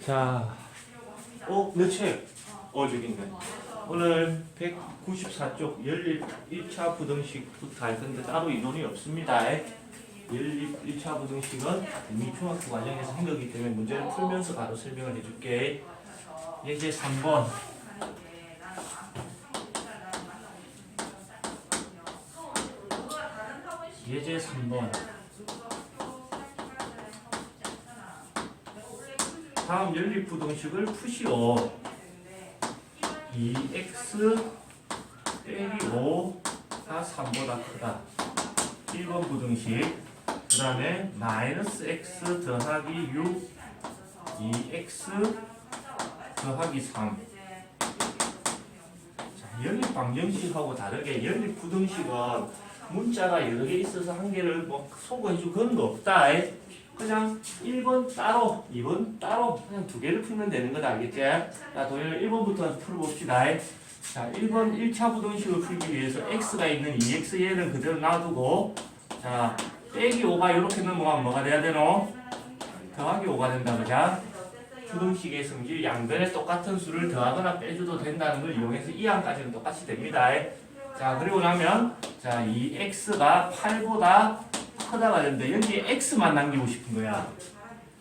자, 내 책. 저기 있네. 오늘 194쪽 연립 1차 부등식부터 할 건데 따로 인원이 없습니다. 연립 1차 부등식은 이미 중학교 과정에서 한 거기 때문에 문제를 풀면서 바로 설명을 해줄게. 예제 3번. 예제 3번. 다음 연립 부등식을 푸시오. 2x 빼기 5가 3보다 크다. 1번 부등식. 그 다음에 마이너스 x 더하기 6 2x 더하기 3. 자, 연립 방정식하고 다르게 연립 부등식은 문자가 여러 개 있어서 한 개를 뭐 소거해주고 그런 거 없다. 그냥 1번 따로 2번 따로 그냥 두 개를 풀면 되는 거다. 알겠지? 자, 도형을 1번부터 풀어봅시다. 자, 1번 1차 부등식을 풀기 위해서 x가 있는 2x 얘를 그대로 놔두고, 자, 빼기 5가 이렇게 넘어가면 뭐가 돼야 되노? 더하기 5가 된다. 그자? 부등식의 성질 양변에 똑같은 수를 더하거나 빼줘도 된다는 걸 이용해서 이 항까지는 똑같이 됩니다. 자, 그리고 나면 자, 이 x가 8보다 크다가 되는데 여기에 x만 남기고 싶은 거야.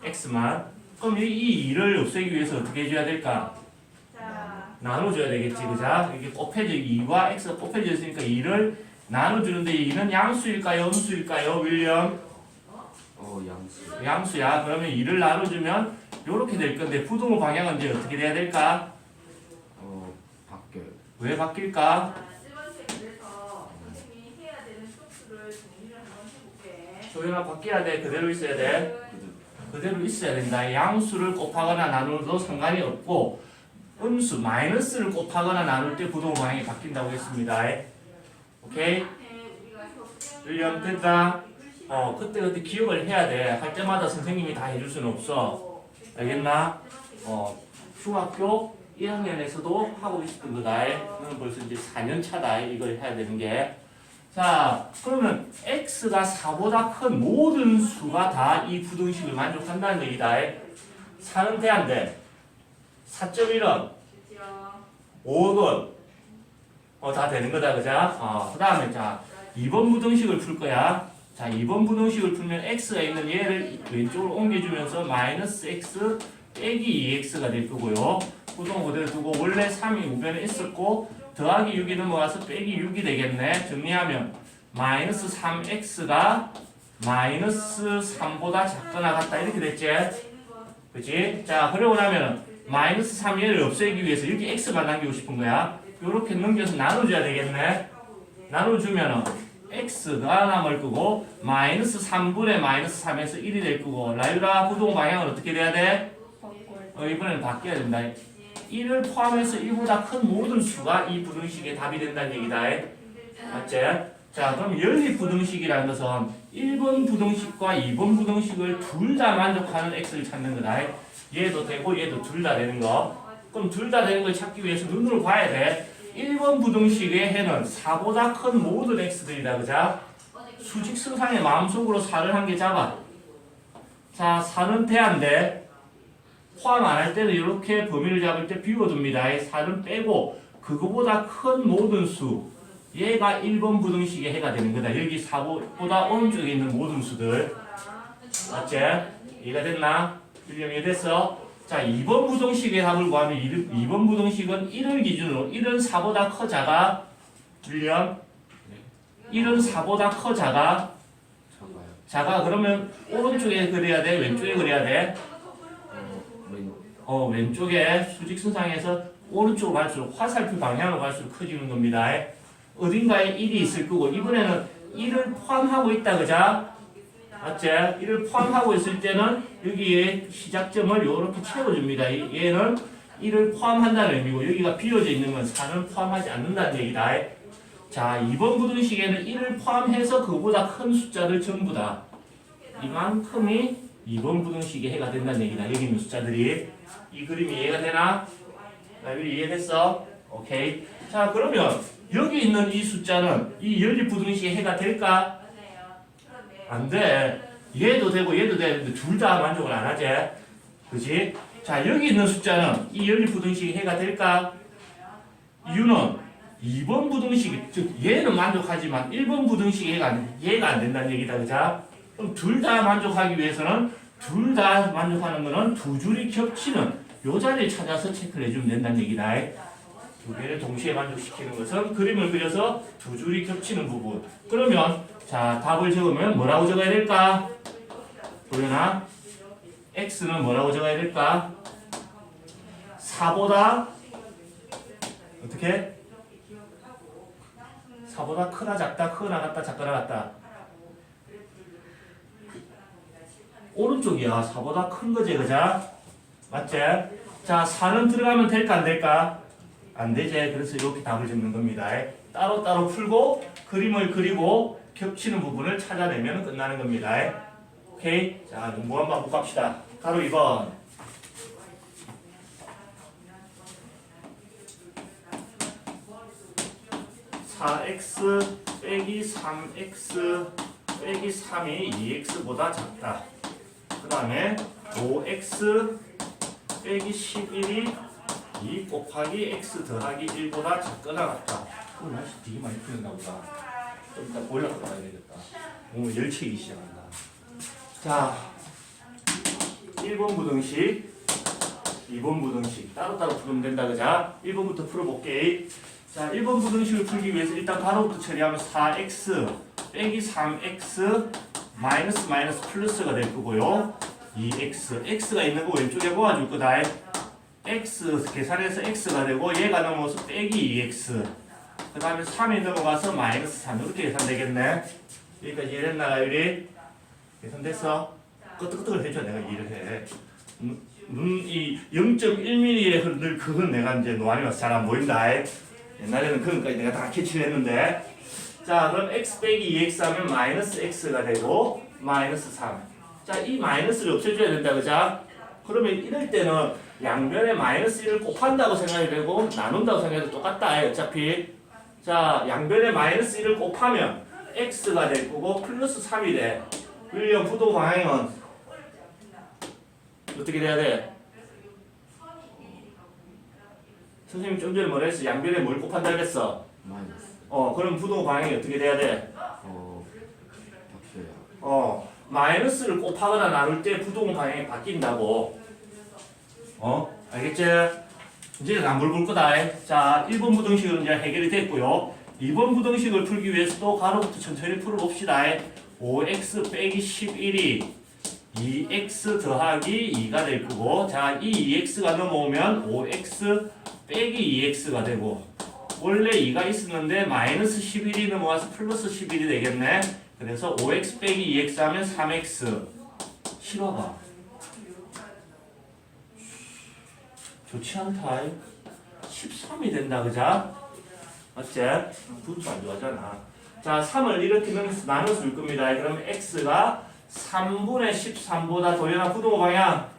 x만. 그럼 이 2를 없애기 위해서 어떻게 해줘야 될까? 나눠줘야 되겠지. 그자? 이게 곱해져 2와 x가 곱해져 있으니까 2를 나눠주는데 2는 양수일까요? 음수일까요? 윌리엄? 양수. 양수야. 그러면 2를 나눠주면 이렇게 될 건데 부등호 방향은 이제 어떻게 돼야 될까? 바뀌어요. 왜 바뀔까? 조연아 바뀌어야 돼. 그대로 있어야 돼. 그대로 있어야 된다. 양수를 곱하거나 나누어도 상관이 없고 음수 마이너스를 곱하거나 나눌 때 부등호 방향이 바뀐다고 했습니다. 오케이? 윌리엄 됐다? 그때 기억을 해야 돼. 할 때마다 선생님이 다 해줄 수는 없어. 알겠나? 중학교 1학년에서도 하고 있었던 거다. 너는 벌써 이제 4년 차다. 이걸 해야 되는 게. 자, 그러면 x가 4보다 큰 모든 수가 다 이 부등식을 만족한다는 얘기다. 4는 돼, 안 돼? 4.1은 5건 다 되는 거다. 그자? 그 다음에 자 2번 부등식을 풀 거야. 자, 2번 부등식을 풀면 x가 있는 얘를 왼쪽으로 옮겨주면서 마이너스 x 빼기 2x가 될 거고요. 부등호 그대로 두고 원래 3이 우변에 있었고 더하기 6이 넘어가서 빼기 6이 되겠네. 정리하면 마이너스 3x가 마이너스 3보다 작거나 같다. 이렇게 됐지? 그치? 자, 그러고 나면 마이너스 3얘를 없애기 위해서 여기 x만 남기고 싶은 거야. 요렇게 넘겨서 나눠줘야 되겠네. 나눠주면은 x가 남을 거고 마이너스 3분의 마이너스 3에서 1이 될 거고 라유라 부동 방향은 어떻게 돼야 돼? 이번에는 바뀌어야 된다. 1을 포함해서 1보다 큰 모든 수가 이 부등식의 답이 된다는 얘기다. 맞지? 자, 그럼 연립 부등식이라는 것은 1번 부등식과 2번 부등식을 둘 다 만족하는 x를 찾는 거다. 얘도 되고 얘도 둘 다 되는 거. 그럼 둘 다 되는 걸 찾기 위해서 눈으로 봐야 돼. 1번 부등식의 해는 4보다 큰 모든 x들이다. 그자? 수직선상의 마음속으로 4를 한 개 잡아. 자, 4는 돼, 안 돼? 포함 안 할 때는 이렇게 범위를 잡을 때 비워둡니다. 4는 빼고 그거보다 큰 모든 수 얘가 1번 부등식의 해가 되는 거다. 여기 4보다 오른쪽에 있는 모든 수들. 맞지? 이해가 됐나? 이해됐어? 자, 2번 부등식의 답을 구하면 2번 부등식은 1을 기준으로 1은 4보다 커 작아? 윌리엄? 1은 4보다 커 작아? 작아. 그러면 오른쪽에 그려야 돼? 왼쪽에 그려야 돼? 왼쪽에 수직선상에서 오른쪽으로 갈수록 화살표 방향으로 갈수록 커지는 겁니다. 어딘가에 1이 있을 거고 이번에는 1을 포함하고 있다. 그자? 맞지? 1을 포함하고 있을 때는 여기에 시작점을 이렇게 채워줍니다. 얘는 1을 포함한다는 의미고 여기가 비어져 있는 건 4는 포함하지 않는다는 얘기다. 자, 2번 부등식에는 1을 포함해서 그보다 큰 숫자들 전부 다 이만큼이 2번 부등식의 해가 된다는 얘기다. 여기 있는 숫자들이. 이 그림이 이해가 되나? 이해됐어? 오케이. 자, 그러면 여기 있는 이 숫자는 이 연립 부등식의 해가 될까? 안 돼. 얘도 되고 얘도 되는데 둘 다 만족을 안 하지. 그지? 자, 여기 있는 숫자는 이 연립부등식이 해가 될까? 이유는 2번 부등식이, 즉 얘는 만족하지만 1번 부등식이 얘가 안 된다는 얘기다. 그자? 그럼 둘 다 만족하기 위해서는 둘 다 만족하는 거는 두 줄이 겹치는 요 자리를 찾아서 체크를 해주면 된다는 얘기다. 두 개를 동시에 만족시키는 것은 그림을 그려서 두 줄이 겹치는 부분. 그러면 자, 답을 적으면 뭐라고 적어야 될까? 도연아, x는 뭐라고 적어야 될까? 4보다 어떻게? 4보다 크다 작다 크거나 같다 작거나 같다. 오른쪽이야. 4보다 큰 거지, 그자? 맞지? 자, 4는 들어가면 될까 안 될까? 안 되지. 그래서 이렇게 답을 적는 겁니다. 따로따로 풀고 그림을 그리고 겹치는 부분을 찾아내면 끝나는 겁니다. 오케이? 자, 공부 한번 보고 갑시다. 바로 2번. 4x 빼기 3x 빼기 3이 2x보다 작다. 그 다음에 5x 빼기 11이 2 곱하기 x 더하기 1보다 작거나 같다. 오늘 날씨 되게 많이 풀렸나 보다. 좀 이따 보일러 가야 되겠다. 오늘 열치기 시작한다. 자, 1번 부등식, 2번 부등식 따로따로 풀면 된다. 그자? 1번부터 풀어볼게. 자, 1번 부등식을 풀기 위해서 일단 가로부터 처리하면 4x 빼기 3x 마이너스 마이너스 플러스가 될 거고요. 2x, x가 있는 거 왼쪽에 모아줄 거다. x 계산해서 x가 되고 얘가 넘어서 빼기 2x 그 다음에 3이 넘어가서 마이너스 3 이렇게 계산되겠네. 여기까지 이해됐나 유리? 계산됐어? 끄떡끄떡을 해줘. 내가 일을 해. 이 0.1mm에 늘 그건 내가 이제 노안이 와서 잘 안 보인다. 옛날에는 그런까지 내가 다 캐치를 했는데. 자, 그럼 x 빼기 2x 하면 마이너스 x가 되고 마이너스 3. 자, 이 마이너스를 없애줘야 된다. 그자? 그러면 이럴 때는 양변에 마이너스 1을 곱한다고 생각이 되고 나눈다고 생각해도 똑같다. 어차피. 자, 양변에 마이너스 1을 곱하면 x가 될 거고 플러스 3이 돼. 윌리엄 부동 방향은 어떻게 돼야 돼? 선생님 좀 전에 뭐라 했어? 양변에 뭘 곱한다 그랬어? 마이너스. 그럼 부동 방향이 어떻게 돼야 돼? 바뀌어요. 마이너스를 곱하거나 나눌 때 부동 방향이 바뀐다고. 알겠지? 이제는 안 물어볼 거다. 자, 1번 부등식은 이제 해결이 됐고요. 2번 부등식을 풀기 위해서 또 가로부터 천천히 풀어봅시다. 5x 빼기 11이 2x 더하기 2가 될 거고, 자, 이 2x가 넘어오면 5x 빼기 2x가 되고, 원래 2가 있었는데 마이너스 11이 넘어와서 플러스 11이 되겠네. 그래서 5x 빼기 2x 하면 3x. 실화가 좋지 않다. 13이 된다. 그자? 맞지? 분수 안 좋아하잖아. 자, 3을 이렇게 나눠서 줄 겁니다. 그러면 x가 3분의 13보다 도연한 부동호 방향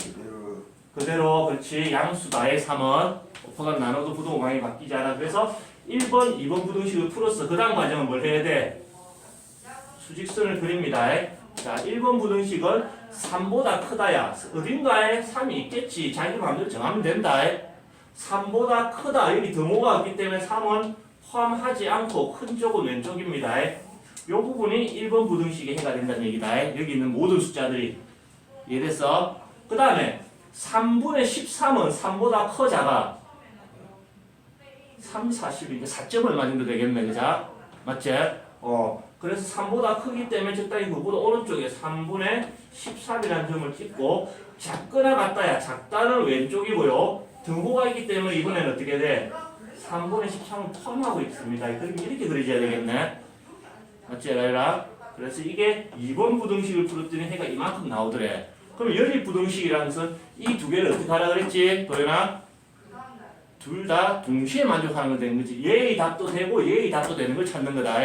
그대로. 그렇지. 양수다의 3은 곱하기 나눠도 부동호 방향이 바뀌지 않아. 그래서 1번, 2번 부등식을 풀었어. 그 다음 과정은 뭘 해야 돼? 수직선을 그립니다. 자, 1번 부등식은 3보다 크다야. 어딘가에 3이 있겠지. 자기 마음대로 정하면 된다. 3보다 크다. 여기 등호가 없기 때문에 3은 포함하지 않고 큰 쪽은 왼쪽입니다. 이 부분이 1번 부등식의 해가 된다는 얘기다. 여기 있는 모든 숫자들이. 이해됐어? 그 다음에 3분의 13은 3보다 커 작아? 3, 40이니까 4점을 맞으면 되겠네. 그자? 맞지? 그래서 3보다 크기 때문에 적당히 그보다 오른쪽에 3분의 13이라는 점을 찍고, 작거나 같다야. 작다는 왼쪽이고요. 등호가 있기 때문에 이번에는 어떻게 돼? 3분의 13을 포함하고 있습니다. 그럼 이렇게 그려줘야 되겠네. 맞지, 얘들아? 그래서 이게 2번 부등식을 풀었더니 해가 이만큼 나오더래. 그럼 연립 부등식이라는 것은 이 두 개를 어떻게 하라 그랬지? 도연아? 둘 다 동시에 만족하는 걸 되는 거지. 얘의 답도 되고 얘의 답도 되는 걸 찾는 거다.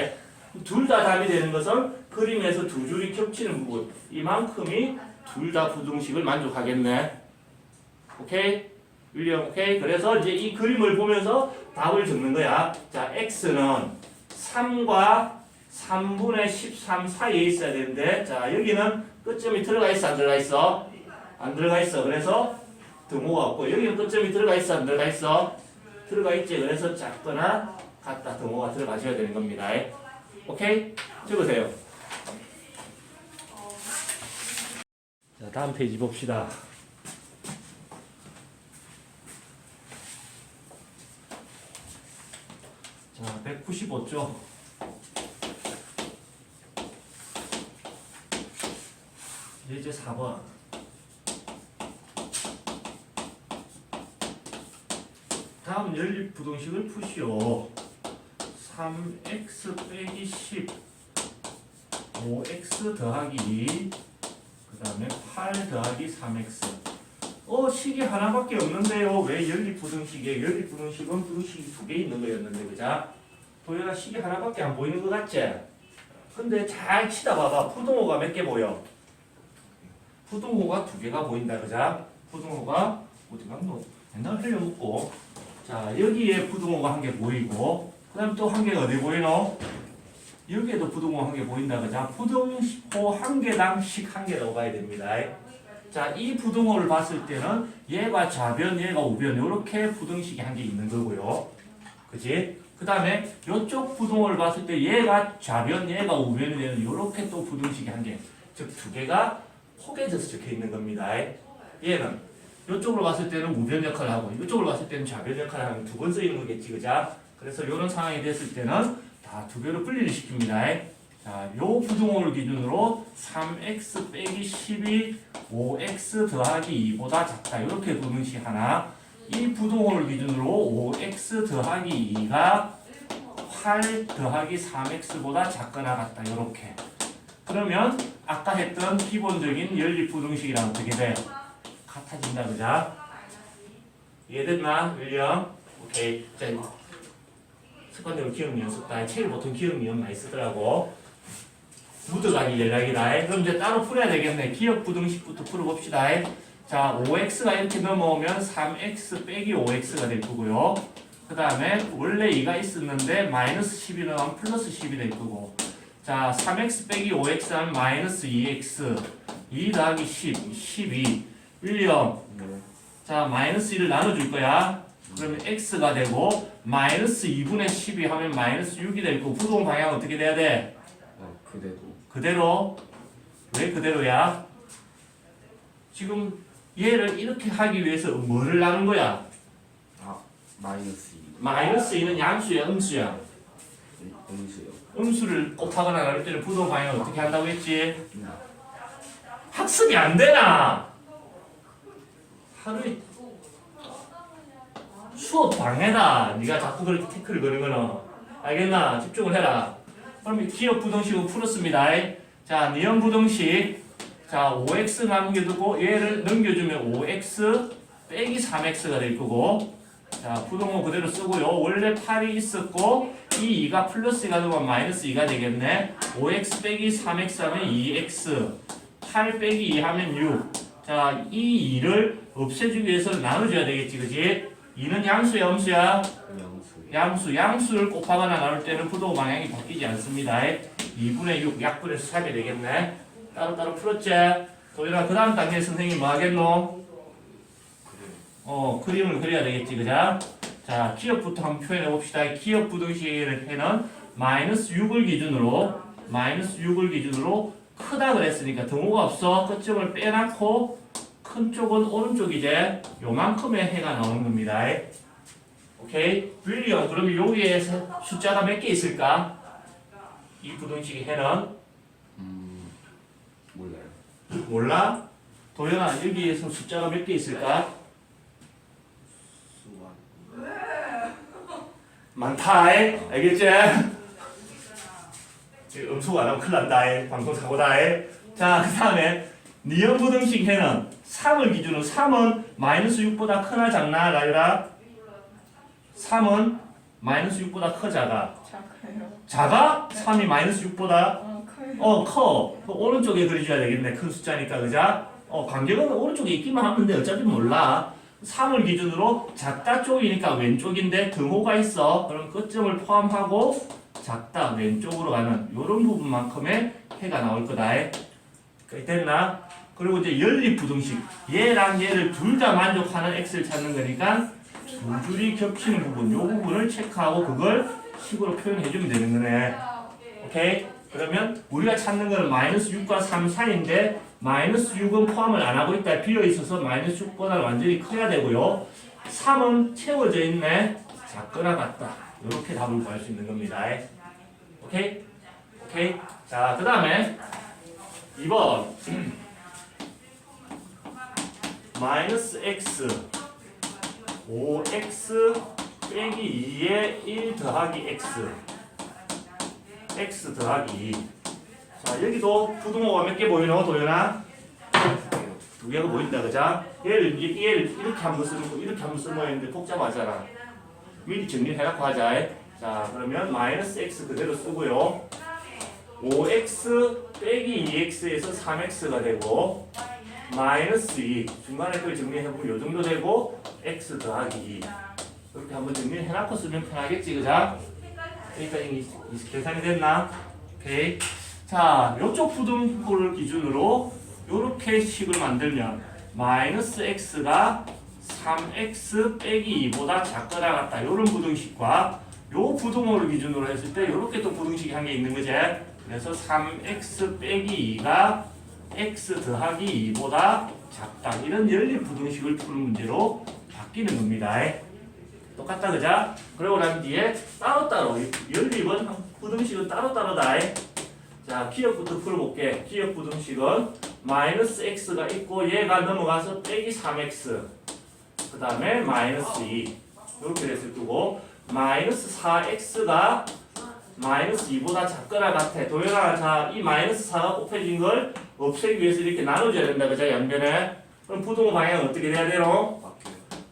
둘 다 답이 되는 것은 그림에서 두 줄이 겹치는 부분. 이만큼이 둘 다 부등식을 만족하겠네. 오케이? 윌리엄, 오케이? 그래서 이제 이 그림을 보면서 답을 적는 거야. 자, x는 3과 3분의 13 사이에 있어야 되는데, 자, 여기는 끝점이 들어가 있어, 안 들어가 있어? 안 들어가 있어. 그래서 등호가 없고 여기는 끝점이 들어가 있어 안 들어가 있어? 들어가 있지. 그래서 작거나 같다 등호가 들어가셔야 되는 겁니다. 오케이? 적으세요. 자, 다음 페이지 봅시다. 자, 195쪽. 이제 4번. 다음 연립부등식을 푸시오. 3x 빼기 10 5x 더하기 2 그 다음에 8 더하기 3x 식이 하나밖에 없는데요. 왜 연립부등식이에요? 연립부등식은 부등식이 2개 있는 거였는데 그자? 도현아 식이 하나밖에 안 보이는 것 같지? 근데 잘 치다 봐봐. 부등호가 몇 개 보여? 부등호가 2개가 보인다 그자? 부등호가 어디 갔노? 맨날 흘려먹고 자 여기에 부등호가 1개 보이고 그 다음 또 1개가 어디 보이노? 여기에도 부등호 1개 보인다 그자? 부등호 1개당 식 1개라고 봐야 됩니다. 자, 이 부등호를 봤을 때는 얘가 좌변, 얘가 우변 이렇게 부등식이 1개 있는 거고요. 그지? 그 다음에 이쪽 부등호를 봤을 때 얘가 좌변, 얘가 우변이 되는 이렇게 또 부등식이 1개 즉 2개가 포개져서 적혀 있는 겁니다. 얘는 이쪽으로 봤을 때는 우변 역할을 하고 이쪽으로 봤을 때는 좌변 역할을 하는 2번 쓰이는 거겠지, 그자? 그래서 이런 상황이 됐을 때는 다 2개로 분리를 시킵니다. 자, 요 부등호를 기준으로 3x 빼기 10이 5x 더하기 2보다 작다. 이렇게 부등식 하나. 이 부등호를 기준으로 5x 더하기 2가 8 더하기 3x보다 작거나 같다. 이렇게. 그러면 아까 했던 기본적인 연립부등식이랑 어떻게 돼? 같아진다, 그자? 이해됐나, 윌리엄? 오케이. 자, 습관대로 기억 연습다. 책을 보통 기억 미연 많이 쓰더라고. 묻어가기 연락이다. 그럼 이제 따로 풀어야 되겠네. 기억 부등식부터 풀어봅시다. 자, 5x가 이렇게 넘어오면 3x 빼기 5x가 될 거고요. 그 다음에 원래 2가 있었는데 마이너스 10이 나오면 플러스 10이 될 거고. 자, 3x 빼기 5x 하면 마이너스 2x 2 더하기 10, 12 윌리엄. 자, 마이너스 1을 나눠줄 거야. 그러면 x가 되고 마이너스 2분의 12 하면 마이너스 6이 될 거고 부동 방향은 어떻게 돼야 돼? 그대로. 왜 그대로야? 지금 얘를 이렇게 하기 위해서 뭐를 나눈 거야? 마이너스 2. 마이너스 2는 양수야, 음수야? 음수요. 음수를 곱하거나 나눌 때는 부동 방향을 어떻게 한다고 했지? 학습이 안 되나? 하루에 수업 방해다. 네가 자꾸 그렇게 태클을 거는 거는. 알겠나? 집중을 해라. 그럼 기억 부등식은 풀었습니다. 자, 니은 부등식. 자, 5x 남겨두고 얘를 넘겨주면 5x 빼기 3x가 될 거고. 자, 부등호 그대로 쓰고요. 원래 8이 있었고 이 2가 플러스 2가 되면 마이너스 2가 되겠네. 5x 빼기 3x 하면 2x 8 빼기 2 하면 6. 자, 이 2를 없애주기 위해서는 나눠줘야 되겠지, 그지? 2는 양수야, 음수야? 양수를 곱하거나 나눌 때는 부동 방향이 바뀌지 않습니다. 2분의 6 약분해서 사게 되겠네. 따로따로 풀었지? 도현아, 그 다음 단계에 선생님이 뭐 하겠노? 그림을 그려야 되겠지, 그자? 자, 기억부터 한번 표현해 봅시다. 기억 부등식의 해는 마이너스 6을 기준으로 크다 그랬으니까 등호가 없어. 끝점을 빼놓고 큰 쪽은 오른쪽이제 요만큼의 해가 나오는 겁니다. 오케이? 윌리엄, 그러면 여기에 숫자가 몇 개 있을까? 이 부등식의 해는? 몰라요. 몰라? 도현아, 여기에서 숫자가 몇 개 있을까? 많다. 알겠지? 음소거 안 하면 큰일 난다. 방송 사고다. 자, 그 다음에 니은 부등식 해는 3을 기준으로 3은 마이너스 6보다 크나 작나? 라이라? 3은 마이너스 6보다 커 작아? 작아? 3이 마이너스 6보다? 커. 오른쪽에 그려줘야 되겠네. 큰 숫자니까, 그자? 간격은 오른쪽에 있기만 하면 돼. 어차피 몰라. 3을 기준으로 작다 쪽이니까 왼쪽인데 등호가 있어. 그럼 끝점을 포함하고 작다 왼쪽으로 가는 이런 부분만큼의 해가 나올 거다. 됐나? 그리고 이제 연립부등식. 얘랑 얘를 둘 다 만족하는 x를 찾는 거니까 두 줄이 겹치는 부분, 요 부분을 체크하고 그걸 식으로 표현해주면 되는 거네. 오케이? 그러면 우리가 찾는 거는 마이너스 6과 3 사이인데 마이너스 6은 포함을 안 하고 있다. 비어 있어서 마이너스 6보다 완전히 커야 되고요. 3은 채워져 있네. 작거나 같다. 이렇게 답을 구할 수 있는 겁니다. 오케이? 오케이? 자, 그 다음에 2번 마이너스 x 5x 빼기 2에 1 더하기 x 더하기 2. 자, 여기도 부등호가 몇 개 보이노? 도연아? 두 개가 보인다, 그자? 얘를 이렇게 한번 쓰는 거, 이렇게 한번 쓰는 거였는데 복잡하잖아. 미리 정리해갖고 하자. 자, 그러면 마이너스 x 그대로 쓰고요. 5x 빼기 2x에서 3x가 되고 마이너스 2 중간에 그 정리해보면 요 정도 되고 x 더하기 2 이렇게 한번 정리해놓고 쓰면 편하겠지, 그자? 여기까지 계산이 됐나? 오케이. 자, 요쪽 부등호를 기준으로 요렇게 식을 만들면 마이너스 x가 3x 빼기 2보다 작거나 같다. 요런 부등식과 요 부등호를 기준으로 했을 때 요렇게 또 부등식이 한 개 있는 거지. 그래서 3x 빼기 2가 x 더하기 2보다 작다. 이런 연립 부등식을 푸는 문제로 바뀌는 겁니다. 똑같다, 그자? 그러고 난 뒤에 따로따로 연립은 부등식은 따로따로다. 자, 기억부터 풀어볼게. 기억 부등식은 마이너스 x가 있고 얘가 넘어가서 빼기 3x 그 다음에 마이너스 2 이렇게 됐을 거고 마이너스 4x가 마이너스 2보다 작거나 같아. 도연아, 자, 이 마이너스 4가 곱해진 걸 없애기 위해서 이렇게 나눠줘야 된다, 그자? 양변에. 그럼 부등호 방향은 어떻게 돼야 되노?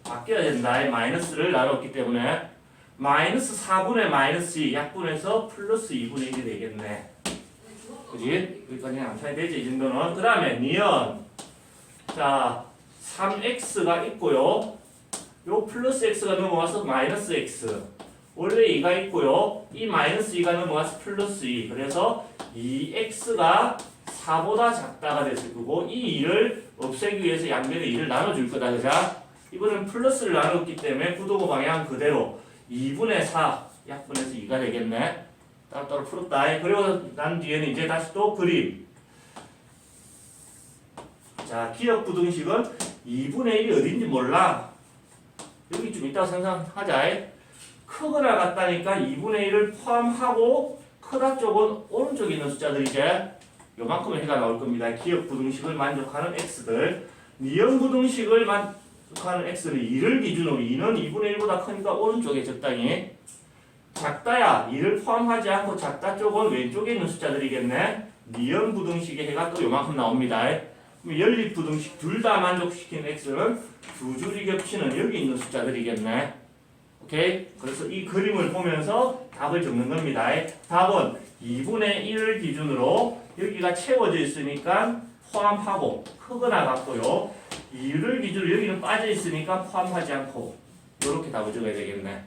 바뀌어야 된다. 마이너스를 나눴기 때문에 마이너스 4분의 마이너스 2 약분해서 플러스 2분의 1이 되겠네. 그지? 여기까지 암산이 되지, 이 정도는. 그 다음에 니은. 자, 3x가 있고요. 요 플러스 x가 넘어와서 마이너스 x. 원래 2가 있고요. 이 마이너스 2가 넘어와서 플러스 2. 그래서 2x가 4보다 작다가 됐을 거고 이 2를 없애기 위해서 양변에 2를 나눠줄 거다, 그자? 이번엔 플러스를 나눴기 때문에 부등호 방향 그대로 2분의 4 약분해서 2가 되겠네. 따로따로 풀었다. 그리고 난 뒤에는 이제 다시 또 그림. 자, 기억 부등식은 2분의 1이 어딘지 몰라. 여기 좀 이따가 생각하자. 크거나 같다니까 2분의 1을 포함하고 크다 쪽은 오른쪽에 있는 숫자들이지. 요만큼의 해가 나올 겁니다. 기억 부등식을 만족하는 x들. 니은 부등식을 만족하는 x는 2를 기준으로 2는 2분의 1보다 크니까 오른쪽에 적당히. 작다야 2를 포함하지 않고 작다 쪽은 왼쪽에 있는 숫자들이겠네. 니은 부등식의 해가 또 요만큼 나옵니다. 연립 부등식 둘 다 만족시키는 x는 두 줄이 겹치는 여기 있는 숫자들이겠네. 오케이? 그래서 이 그림을 보면서 답을 적는 겁니다. 답은 2분의 1을 기준으로 여기가 채워져 있으니까 포함하고 크거나 같고요. 2를 기준으로 여기는 빠져 있으니까 포함하지 않고 이렇게 답을 적어야 되겠네.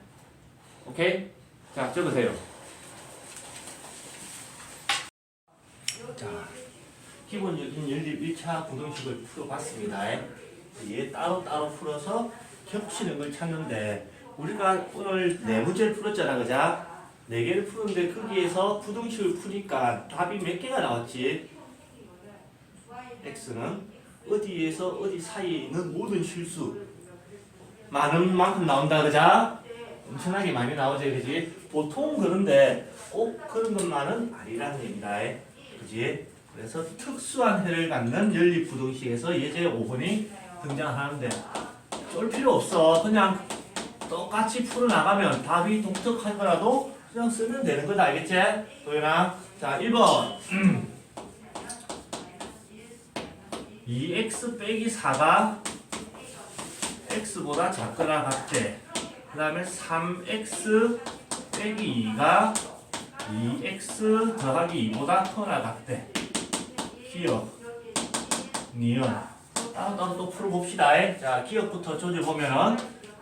오케이? 자, 적으세요. 자, 기본적인 연립 1차 부등식을 풀어봤습니다. 얘 따로따로 풀어서 겹치는 걸 찾는데 우리가 오늘 4문제를 풀었잖아, 그자? 4개를 푸는데 거기에서 부등식을 푸니까 답이 몇 개가 나왔지? x는 어디에서 어디 사이에 있는 모든 실수 많은 만큼 나온다, 그자? 엄청나게 많이 나오지, 그지? 보통 그런데 꼭 그런 것만은 아니라는 얘기다, 그지? 그래서 특수한 해를 갖는 연립 부등식에서 예제 5번이 등장하는데 쫄 필요 없어. 그냥 똑같이 풀어나가면 답이 독특하더라도 그냥 쓰면 되는 거다, 알겠지? 도연아. 자, 1번 2x 빼기 4가 x보다 작거나 같대. 그 다음에 3x 빼기 2가 2x 더하기 2보다 크거나 같대. 기억, 니은. 따로따로 또 풀어봅시다. 자, 기억부터 조져보면은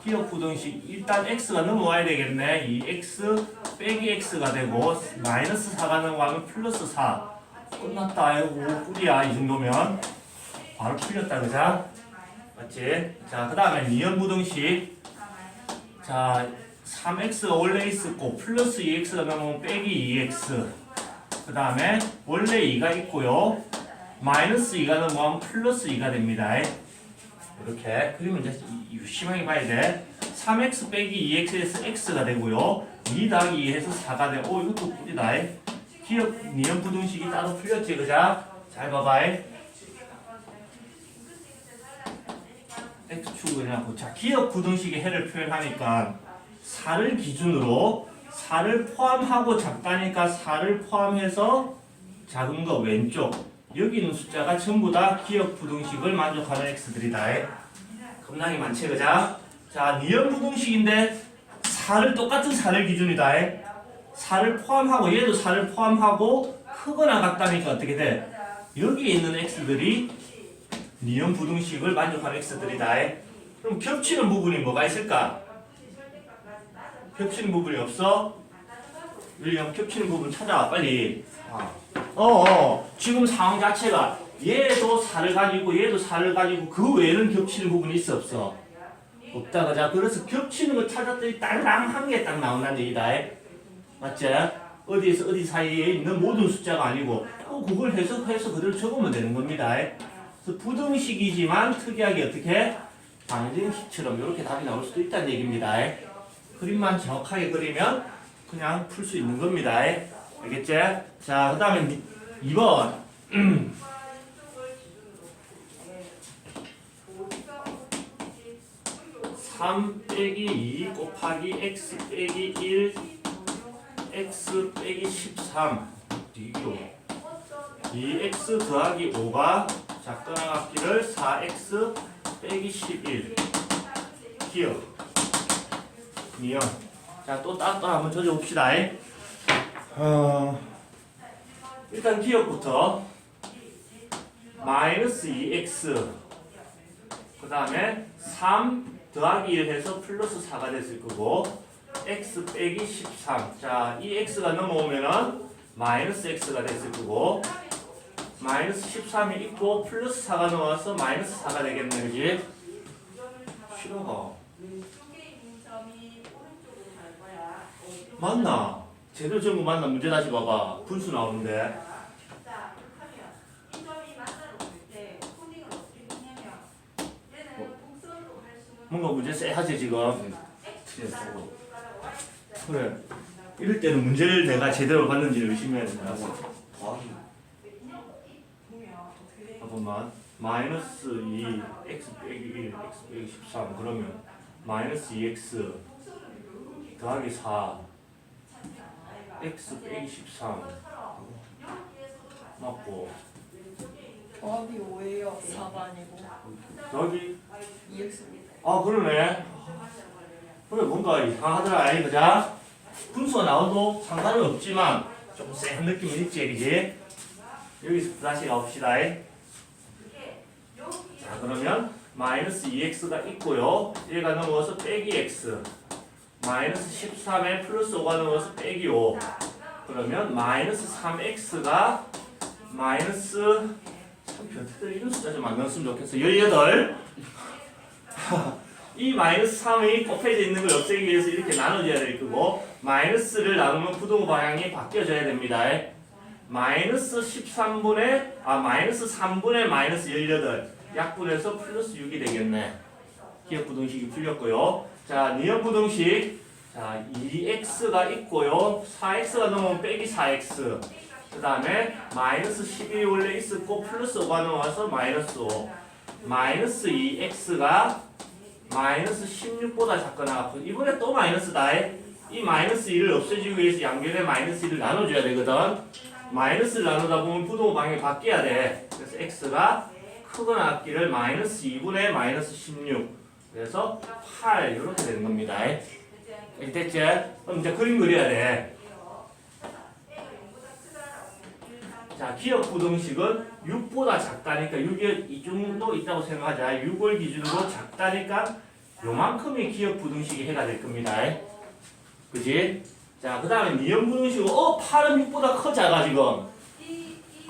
기억 부등식 일단 x가 넘어와야 되겠네. 2x 빼기 x가 되고 마이너스 4가 넘어가면 플러스 4. 끝났다. 아이고 꿀이야 이 정도면. 바로 풀렸다 그자? 맞지? 자, 그 다음에 니은부등식. 자, 3x가 원래 있었고 플러스 2x가 넘으면 빼기 2x. 그 다음에 원래 2가 있고요. 마이너스 2가 넘으면 플러스 2가 됩니다. 이렇게 그리면 이제 유심하게 봐야 돼. 3x 빼기 2x에서 x가 되고요. 2 더하기 2에서 4가 돼. 오, 이것도 꿀이다. 기억 니은부등식이 따로 풀렸지 그자? 잘 봐봐. x축을 해놓고 자, 기억 부등식의 해를 표현하니까 4를 기준으로 4를 포함하고 작다니까 4를 포함해서 작은 거 왼쪽 여기 있는 숫자가 전부 다 기억 부등식을 만족하는 x들이다. 겁나게 많지 그자? 자, 니은 부등식인데 4를 똑같은 4를 기준이다. 4를 포함하고 얘도 4를 포함하고 크거나 같다니까 어떻게 돼? 여기에 있는 x들이 니은 부등식을 만족하는 x들이다. 그럼 겹치는 부분이 뭐가 있을까? 겹치는 부분이 없어? 윌리엄 겹치는 부분 찾아와 빨리. 지금 상황 자체가 얘도 4를 가지고 얘도 4를 가지고 그 외에는 겹치는 부분이 있어 없어? 없다 그자? 그래서 겹치는 거 찾았더니 딸랑 한 개 딱 나온다는 얘기다. 맞지? 어디에서 어디 사이에 있는 모든 숫자가 아니고 그걸 해석해서 그대로 적으면 되는 겁니다. 그래서 부등식이지만 특이하게 어떻게? 방정식 식처럼 이렇게 답이 나올 수도 있다는 얘기입니다. 그림만 정확하게 그리면 그냥 풀 수 있는 겁니다. 알겠지? 자, 그 다음에 2번. 3 빼기 2 곱하기 x 빼기 1 x 빼기 13 2x 더하기 5가 작거나 같기를 4x 빼기 11 기억 니은. 자, 또 한번 조져봅시다. 일단 기억부터 마이너스 2x 그 다음에 3 더하기 1 해서 플러스 4가 됐을 거고 x 빼기 13. 자, 이 x가 넘어오면은 마이너스 x가 됐을 거고 마이너스 13이 있고 플러스 4가 넘어와서 마이너스 4가 되겠네. 그지? 싫어가 맞나? 제대로 적은 거 맞나? 문제 다시 봐봐. 분수 나오는데 뭔가 문제 쎄하지 지금? 그래. 이럴 때는 문제를 내가 제대로 봤는지를 의심해야 된다. 잠깐만. 마이너스 2 x 빼기 1 x 빼기 13 그러면 마이너스 2x 더하기 4 x 빼기 13 맞고 더하기 5예요. 4가 아니고 더하기 2x. 아 그러네. 그래 뭔가 이상하더라. 그자? 분수가 나와도 상관은 없지만 좀 쎄한 느낌은 있지 그지? 여기서 다시 가봅시다. 자 그러면 마이너스 2x가 있고요. 얘가 넘어가서 빼기 x 마이너스 13에 플러스 5가 넘어가서 빼기 5 그러면 마이너스 3x가 마이너스 참 변태들 이런 숫자 좀 안 넣었으면 좋겠어. 18 이 마이너스 3이 곱해져 있는 걸 없애기 위해서 이렇게 나눠줘야 될 거고 마이너스를 나누면 부동 방향이 바뀌어져야 됩니다. 마이너스 13분의 마이너스 3분의 마이너스 18 약분해서 플러스 6이 되겠네. 기억 부등식이 풀렸고요. 자, 니은 부등식. 자, 2x가 있고요. 4x가 넘으면 빼기 4x. 그 다음에 마이너스 11이 원래 있었고 플러스 5가 넘어와서 마이너스 5. 마이너스 2x가 마이너스 16보다 작거나 같고 이번에 또 마이너스다. 이 마이너스 2를 없애주기 위해서 양변에 마이너스 2를 나눠줘야 되거든. 마이너스를 나누다 보면 부동 방향이 바뀌어야 돼. 그래서 x가 크거나 같기를 마이너스 2분의 마이너스 16 그래서 8 이렇게 되는 겁니다. 됐지? 그럼 이제 그림 그려야 돼. 자, 기억 부등식은 6보다 작다니까 6이 이 정도 있다고 생각하자. 6을 기준으로 작다니까 요만큼이 기억 부등식이 해가 될 겁니다. 그지? 자, 그 다음에 니은 부등식은 8은 6보다 커 작아 지금.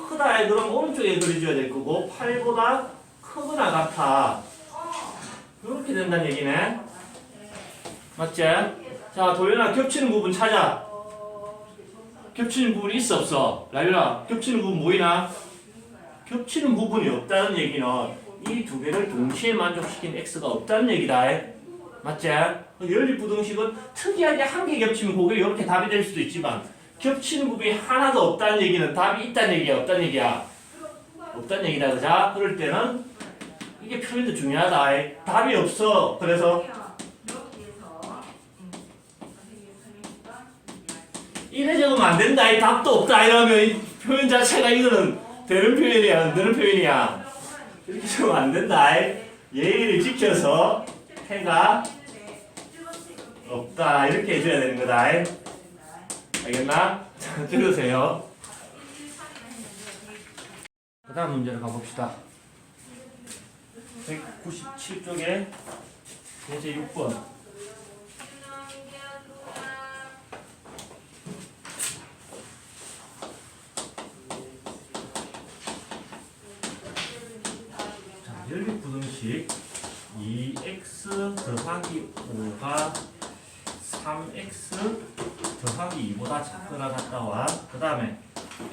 크다. 그럼 오른쪽에 그려줘야 될 거고 8보다 크거나 같아. 이렇게 된다는 얘기네. 맞지? 자, 도연아 겹치는 부분 찾아. 겹치는 부분이 있어 없어? 라유라 겹치는 부분 보이나? 겹치는 부분이 없다는 얘기는 이 두 개를 동시에 만족시킨 x가 없다는 얘기다. 맞지? 연립부등식은 특이하게 한 개 겹치면 그게 이렇게 답이 될 수도 있지만 겹치는 부분이 하나도 없다는 얘기는 답이 있다는 얘기야 없다는 얘기야? 없다는 얘기다. 그자? 그럴 때는 이게 표현도 중요하다. 답이 없어. 그래서 이래 적으면 안 된다. 이 답도 없다. 이러면 이 표현 자체가 이거는 되는 표현이야, 안 되는 표현이야. 이렇게 적으면 안 된다. 예의를 지켜서 해가 없다. 이렇게 해줘야 되는 거다. 알겠나? 자, 들으세요. 그 다음 문제로 가봅시다. 197쪽에 예제 6번. 연립부등식 2x 더하기 5가 3x 더하기 2보다 작거나 같다와 그 다음에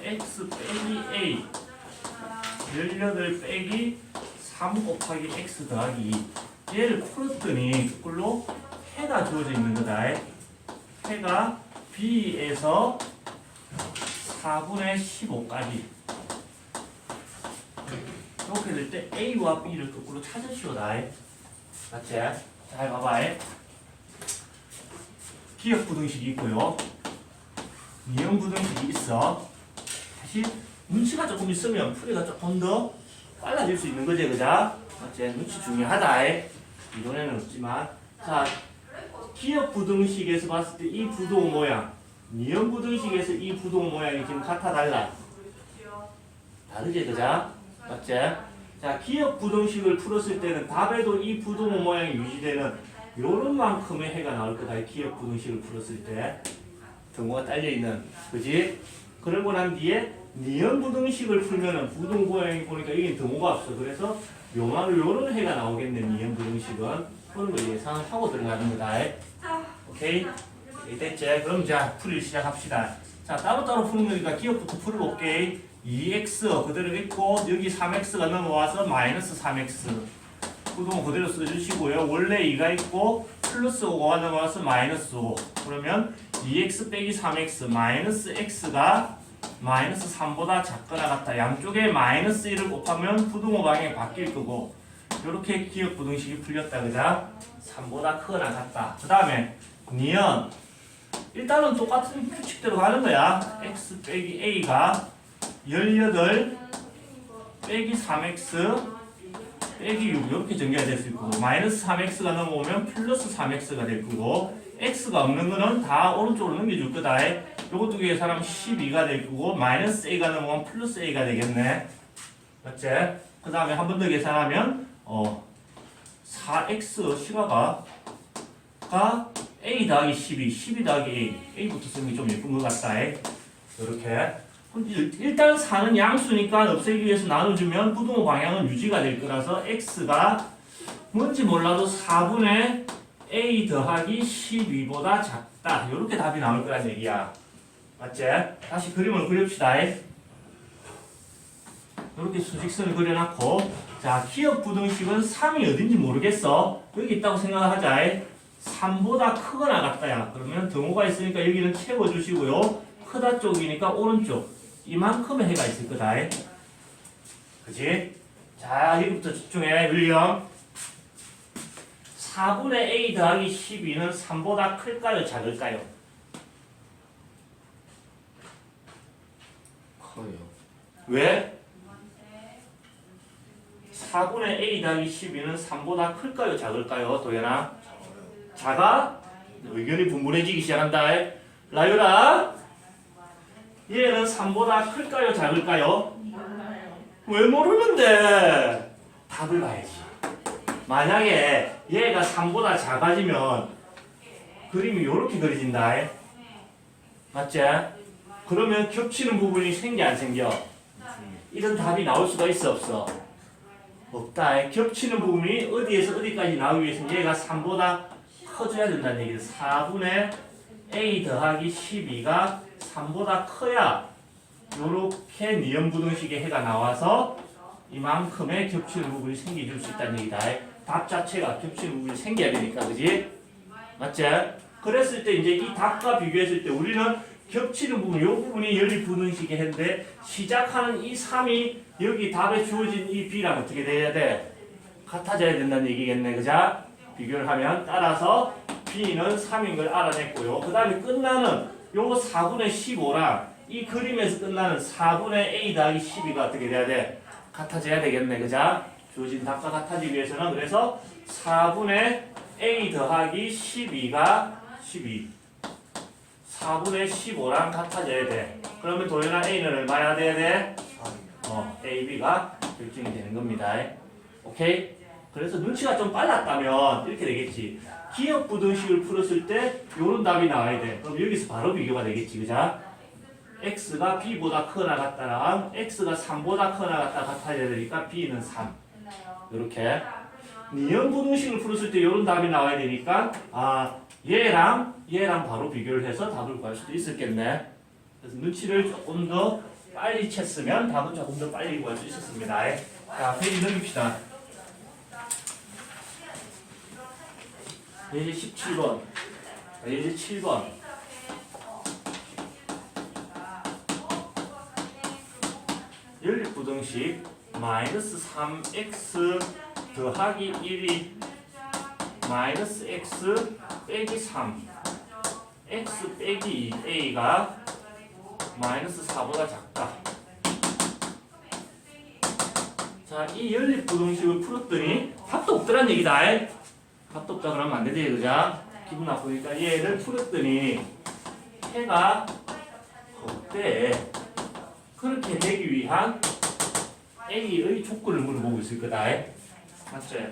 x 빼기 a 18 빼기 3 곱하기 x 더하기 2 얘를 풀었더니 그걸로 해가 주어져 있는 거다. 해가 b에서 4분의 15까지 이렇게 될 때 A와 B를 거꾸로 찾으시오다. 맞지? 잘 봐봐. 기억부등식이 있고요. 미형부등식이 있어. 다시 눈치가 조금 있으면 풀이가 조금 더 빨라질 수 있는 거지. 그자? 맞지? 눈치 중요하다. 이론에는 없지만. 자, 기억부등식에서 봤을 때 이 부동 모양, 미형부등식에서 이 부동 모양이 지금 같아 달라? 다르지? 그자? 맞지? 자, 기억 부등식을 풀었을 때는 답에도 이 부동 모양이 유지되는 요런 만큼의 해가 나올 거다. 기억 부등식을 풀었을 때 등호가 딸려있는. 그지? 그러고 난 뒤에 니은 부등식을 풀면은 부동 모양이 보니까 이게 등호가 없어. 그래서 요런 해가 나오겠네. 니은 부등식은 그런 걸 예상하고 들어가는 거다. 오케이? 됐지? 그럼 자, 풀이 시작합시다. 자, 따로따로 푸는 거니까 기억부터 풀어볼게. 2x 그대로 있고 여기 3x가 넘어와서 마이너스 3x 부동 그대로 써주시고요. 원래 2가 있고 플러스 5가 넘어와서 마이너스 5 그러면 2x 빼기 3x 마이너스 x가 마이너스 3보다 작거나 같다. 양쪽에 마이너스 1을 곱하면 부동호 방향이 바뀔 거고 이렇게 기억 부등식이 풀렸다. 그자? 3보다 크거나 같다. 그 다음에 니은 일단은 똑같은 규칙대로 가는 거야. x 빼기 a가 18 빼기 3x 빼기 6 이렇게 전개가 될 수 있고 마이너스 3x가 넘어오면 플러스 3x가 될 거고 x가 없는 거는 다 오른쪽으로 넘겨줄 거다. 요거 두 개 계산하면 12가 될 거고 마이너스 a가 넘어오면 플러스 a가 되겠네. 맞지? 그 다음에 한 번 더 계산하면 4x 실화가 a 더하기 12 더하기 a a부터 쓰는 게 좀 예쁜 것 같다. 이렇게 일단 4는 양수니까 없애기 위해서 나눠주면 부동호 방향은 유지가 될 거라서 x가 뭔지 몰라도 4분의 a 더하기 12보다 작다. 이렇게 답이 나올 거란 얘기야. 맞지? 다시 그림을 그립시다. 이렇게 수직선을 그려놨고 자, 기억 부등식은 3이 어딘지 모르겠어. 여기 있다고 생각하자. 3보다 크거나 같다야. 그러면 등호가 있으니까 여기는 채워주시고요. 크다 쪽이니까 오른쪽 이만큼의 해가 있을 거다. 그치? 자, 여기부터 집중해. william 4분의 a 더하기 12는 3보다 클까요? 작을까요? 커요. 왜? 4분의 a 더하기 12는 3보다 클까요? 작을까요? 도연아? 작아? 의견이 분분해지기 시작한다. 라유라? 얘는 3보다 클까요? 작을까요? 왜 모르는데? 답을 봐야지. 만약에 얘가 3보다 작아지면 그림이 이렇게 그려진다. 맞지? 그러면 겹치는 부분이 생겨 안 생겨? 이런 답이 나올 수가 있어 없어? 없다. 겹치는 부분이 어디에서 어디까지 나오기 위해서는 얘가 3보다 커져야 된다는 얘기예요. 4분의 a 더하기 12가 3보다 커야 요렇게 니은부등식의 해가 나와서 이만큼의 겹치는 부분이 생겨줄 수 있다는 얘기다. 답 자체가 겹치는 부분이 생겨야 되니까, 그지? 맞지? 그랬을 때 이제 이 답과 비교했을 때 우리는 겹치는 부분, 요 부분이 연립부등식의 해인데 시작하는 이 3이 여기 답에 주어진 이 b랑 어떻게 돼야 돼? 같아져야 된다는 얘기겠네, 그자? 비교를 하면 따라서 b는 3인 걸 알아냈고요. 그 다음에 끝나는 요거 4분의 15랑 이 그림에서 끝나는 4분의 a 더하기 12가 어떻게 돼야 돼? 같아져야 되겠네, 그자? 주어진 답과 같아지기 위해서는 그래서 4분의 a 더하기 12가 12 4분의 15랑 같아져야 돼. 그러면 도연아 a는 얼마야 돼야 돼? a, b가 결정이 되는 겁니다. 오케이? 그래서 눈치가 좀 빨랐다면 이렇게 되겠지. 기억 부등식을 풀었을 때 요런 답이 나와야 돼. 그럼 여기서 바로 비교가 되겠지, 그자? x가 b보다 크거나 같다랑 x가 3보다 크거나 같아져야 되니까 b는 3. 이렇게 니은 부등식을 풀었을 때 이런 답이 나와야 되니까 얘랑 바로 비교를 해서 답을 구할 수도 있었겠네. 그래서 눈치를 조금 더 빨리 챘으면 답은 조금 더 빨리 구할 수 있었습니다. 자, 페이지 넘깁시다. 예제 17번, 예제 7번. 연립부등식 마이너스 3x 더하기 1이 마이너스 x 빼기 3 x 빼기 2a가 마이너스 4보다 작다. 자, 이 연립부등식을 풀었더니 답도 없더란 얘기다. 답도 없다 그러면 안 되지, 그자? 기분 나쁘니까 얘를 풀었더니 해가 없대. 그렇게 되기 위한 A의 조건을 물어보고 있을 거다. 맞지?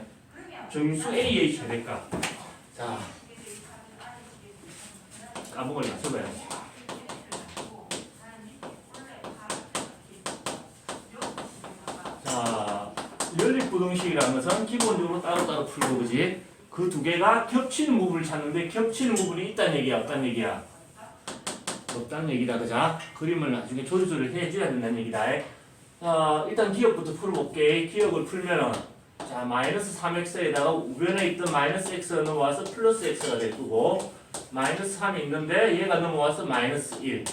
정수 A의 최대값. 자, 까먹을 맞춰봐야지. 자, 연립부등식이라는 것은 기본적으로 따로따로 풀고, 그지? 그 두 개가 겹치는 부분을 찾는데 겹치는 부분이 있다는 얘기야, 없다는 얘기야? 없다는 얘기다, 그자? 그림을 나중에 조리조리를 해줘야 된다는 얘기다. 자, 일단 기억부터 풀어볼게. 기억을 풀면은, 자, 마이너스 3x에다가 우변에 있던 마이너스 x가 넘어와서 플러스 x가 될 거고, 마이너스 3이 있는데 얘가 넘어와서 마이너스 1,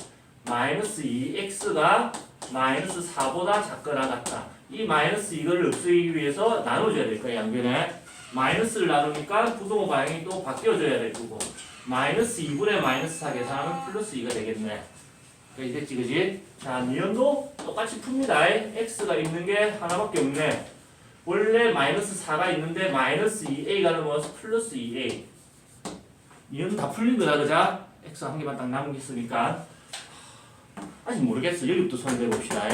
마이너스 2x가 마이너스 4보다 작거나 같다. 이 마이너스 이거를 없애기 위해서 나눠줘야 될 거야, 양변에. 마이너스를 나누니까 부동호 방향이 또 바뀌어줘야 될 거고, 마이너스 2분의 마이너스 4 계산하면 플러스 2가 되겠네. 그게 됐지, 그지? 자, 니은도 똑같이 풉니다. x가 있는 게 하나밖에 없네. 원래 마이너스 4가 있는데 마이너스 2a가 넘어와서 플러스 2a. 니은 다 풀린 거다, 그자? x 한 개만 딱 남은 게 있으니까. 아직 모르겠어. 여기부터 손 대봅시다.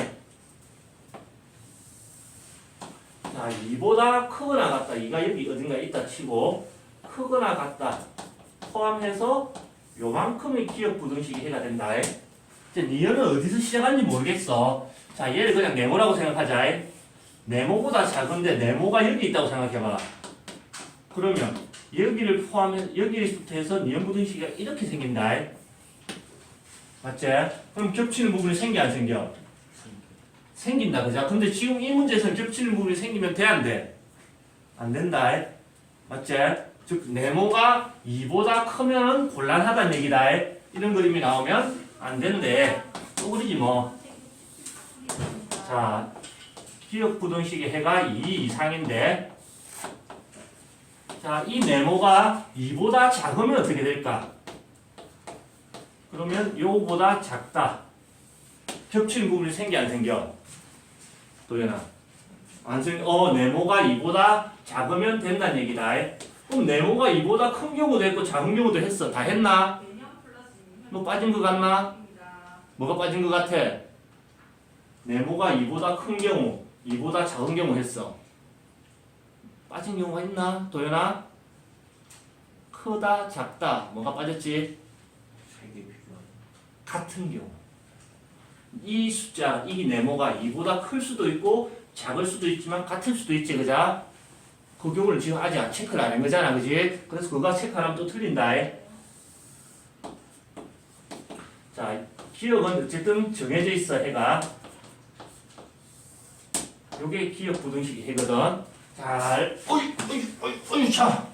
자, 2보다 크거나 같다. 2가 여기 어딘가 있다 치고, 크거나 같다 포함해서 요만큼의 기억 부등식이 해가 된다. 이제 니은은 어디서 시작하는지 모르겠어. 자, 얘를 그냥 네모라고 생각하자. 네모보다 작은데 네모가 여기 있다고 생각해봐. 그러면 여기를 포함해 여기부터 해서 니은 부등식이 이렇게 생긴다. 맞지? 그럼 겹치는 부분이 생겨 안 생겨? 생긴다, 그죠? 근데 지금 이 문제에서는 겹치는 부분이 생기면 돼, 안 돼? 안 된다. 맞지? 즉 네모가 2보다 크면은 곤란하다는 얘기다. 이런 그림이 나오면 안 된대. 또 그러지 뭐. 자, 기억 부등식의 해가 2 이상인데, 자, 이 네모가 2보다 작으면 어떻게 될까? 그러면 요거보다 작다. 겹치는 부분이 생겨 안 생겨? 도연아. 안 생겨. 네모가 2보다 작으면 된다는 얘기다. 그럼 네모가 2보다 큰 경우도 했고 작은 경우도 했어. 다 했나? 뭐 빠진 거 같나? 뭐가 빠진 거 같아? 네모가 2보다 큰 경우, 2보다 작은 경우 했어. 빠진 경우가 있나? 도연아? 크다, 작다. 뭐가 빠졌지? 같은 경우. 이 숫자, 이 네모가 2보다 클 수도 있고 작을 수도 있지만 같을 수도 있지, 그자? 그 경우는 지금 아직 체크를 안 한 거잖아, 그지? 그래서 그거 체크하면 또 틀린다. 자, 기억은 어쨌든 정해져 있어, 해가. 요게 기억 부등식 해거든. 잘, 자,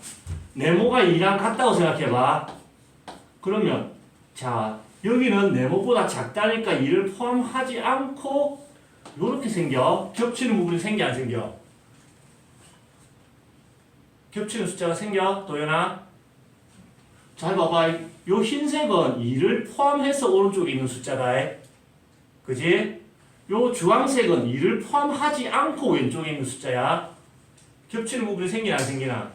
네모가 2랑 같다고 생각해봐. 그러면, 자, 여기는 네모보다 작다니까 2를 포함하지 않고, 요렇게 생겨. 겹치는 부분이 생겨, 안 생겨? 겹치는 숫자가 생겨, 도연아? 잘 봐봐. 요 흰색은 2를 포함해서 오른쪽에 있는 숫자다. 그지? 요 주황색은 2를 포함하지 않고 왼쪽에 있는 숫자야. 겹치는 부분이 생기나 안 생기나?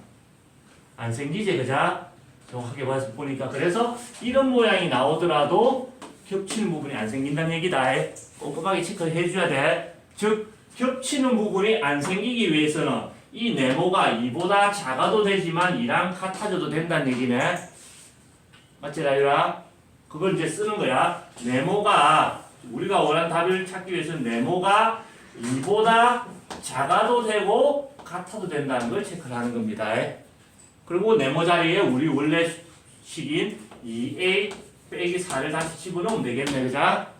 안 생기지, 그자? 정확하게 보니까. 그래서 이런 모양이 나오더라도 겹치는 부분이 안 생긴다는 얘기다. 꼼꼼하게 체크를 해줘야 돼. 즉, 겹치는 부분이 안 생기기 위해서는 이 네모가 2보다 작아도 되지만 2랑 같아져도 된다는 얘기네. 맞지, 라유라? 그걸 이제 쓰는 거야. 네모가, 우리가 원하는 답을 찾기 위해서는 네모가 2보다 작아도 되고 같아도 된다는 걸 체크를 하는 겁니다. 그리고 네모 자리에 우리 원래 식인 2a 빼기 4를 다시 집어넣으면 되겠네, 그자?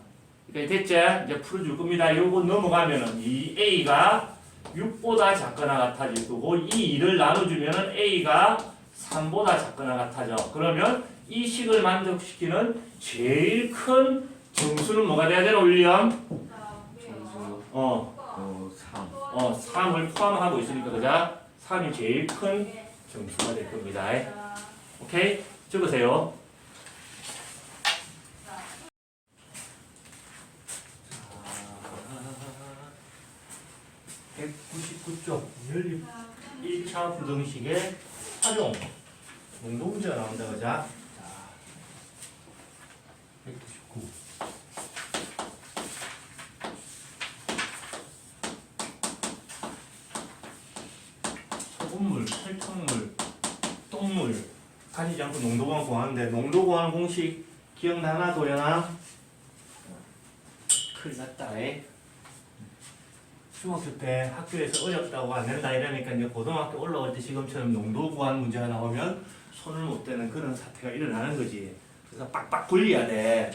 그러니까 됐지? 이제 풀어줄 겁니다. 요거 넘어가면은 2a가 6보다 작거나 같아질 거고 이 2를 나눠주면은 a가 3보다 작거나 같아져. 그러면 이 식을 만족시키는 제일 큰 정수는 뭐가 돼야 되나, 윌리엄? 점수 3. 3을 포함하고 있으니까, 그자? 3이 제일 큰 정수가 될 겁니다. 오케이? 적으세요. 199쪽 연립 1차 부등식의 활용 농도 문제가 나온다, 그자? 자, 199. 소금물, 설탕물, 똥물 가리지 않고 농도만 구하는데 농도 구하는 공식 기억나나, 도연아? 큰일 났다. 중학교 때 학교에서 어렵다고 안 된다 이러니까 이제 고등학교 올라올 때 지금처럼 농도 구하는 문제가 나오면 손을 못 대는 그런 사태가 일어나는 거지. 그래서 빡빡 굴려야 돼.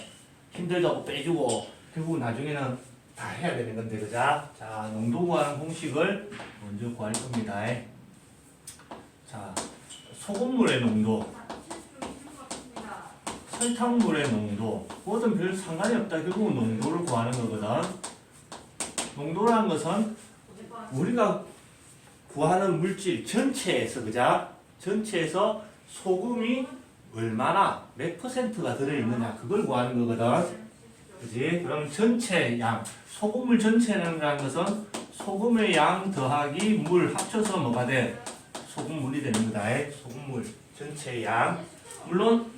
힘들다고 빼주고 결국 나중에는 다 해야 되는 건데, 그자? 자, 농도 구하는 공식을 먼저 구할 겁니다. 자, 소금물의 농도, 설탕물의 농도, 뭐든 별 상관이 없다. 결국은 농도를 구하는 거거든. 농도라는 것은 우리가 구하는 물질 전체에서, 그자? 전체에서 소금이 얼마나, 몇 퍼센트가 들어있느냐, 그걸 구하는 거거든. 그지? 그럼 전체 양, 소금물 전체라는 것은 소금의 양 더하기 물 합쳐서 뭐가 돼? 소금물이 되는 거다. 소금물 전체의 양. 물론,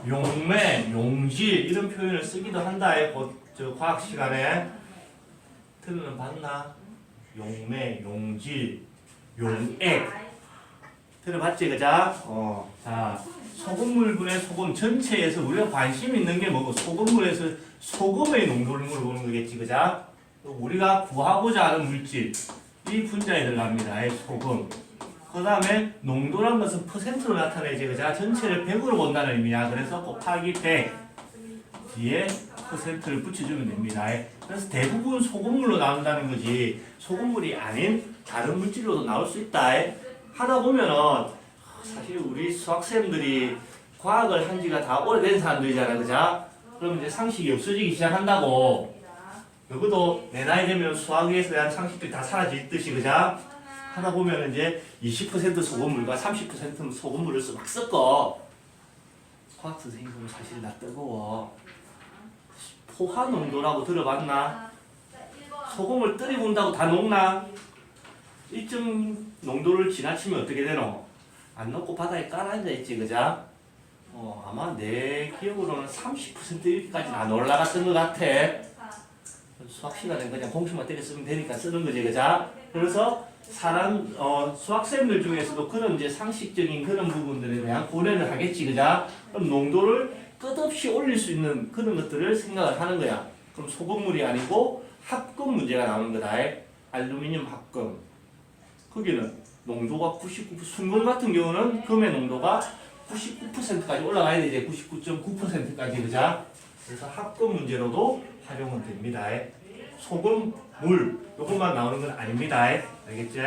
용매, 용질, 이런 표현을 쓰기도 한다. 저 과학 시간에. 들으면 봤나? 용매, 용질, 용액. 들어봤지, 그자? 자, 소금물분의 소금 전체에서 우리가 관심 있는 게 뭐고, 소금물에서 소금의 농도를 물어보는 거겠지, 그자? 우리가 구하고자 하는 물질, 이 분자에 들어갑니다. 소금. 그 다음에 농도란 것은 퍼센트로 나타내지, 그자? 전체를 100으로 본다는 의미야. 그래서 곱하기 100 뒤에 퍼센트를 붙여주면 됩니다. 그래서 대부분 소금물로 나온다는 거지, 소금물이 아닌 다른 물질로도 나올 수 있다. 하다 보면은 사실 우리 수학생들이 과학을 한 지가 다 오래된 사람들이잖아, 그자? 그럼 이제 상식이 없어지기 시작한다고. 너희도 내 나이 되면 수학에서 대한 상식들이 다 사라질 듯이, 그자? 하다 보면 이제 20% 소금물과 30% 소금물을 막 섞어. 과학 선생님은 사실 나 뜨거워. 포화 농도라고 들어봤나? 소금을 들이본다고 다 녹나? 일정 농도를 지나치면 어떻게 되노? 안 녹고 바닥에 깔아앉아 있지, 그자? 아마 내 기억으로는 30%까지는 안 올라갔던 것 같아. 수학 시간에 그냥 공식만 때려 쓰면 되니까 쓰는 거지, 그자? 그래서 수학생들 중에서도 그런 이제 상식적인 그런 부분들에 대한 고려를 하겠지, 그자? 그럼 농도를 끝없이 올릴 수 있는 그런 것들을 생각을 하는 거야. 그럼 소금물이 아니고 합금 문제가 나오는 거다. 알루미늄 합금. 거기는 농도가 99%, 순금 같은 경우는 금의 농도가 99%까지 올라가야 돼. 이제 99.9%까지 그자. 그래서 합금 문제로도 활용은 됩니다. 소금, 물 요것만 나오는 건 아닙니다. 알겠지?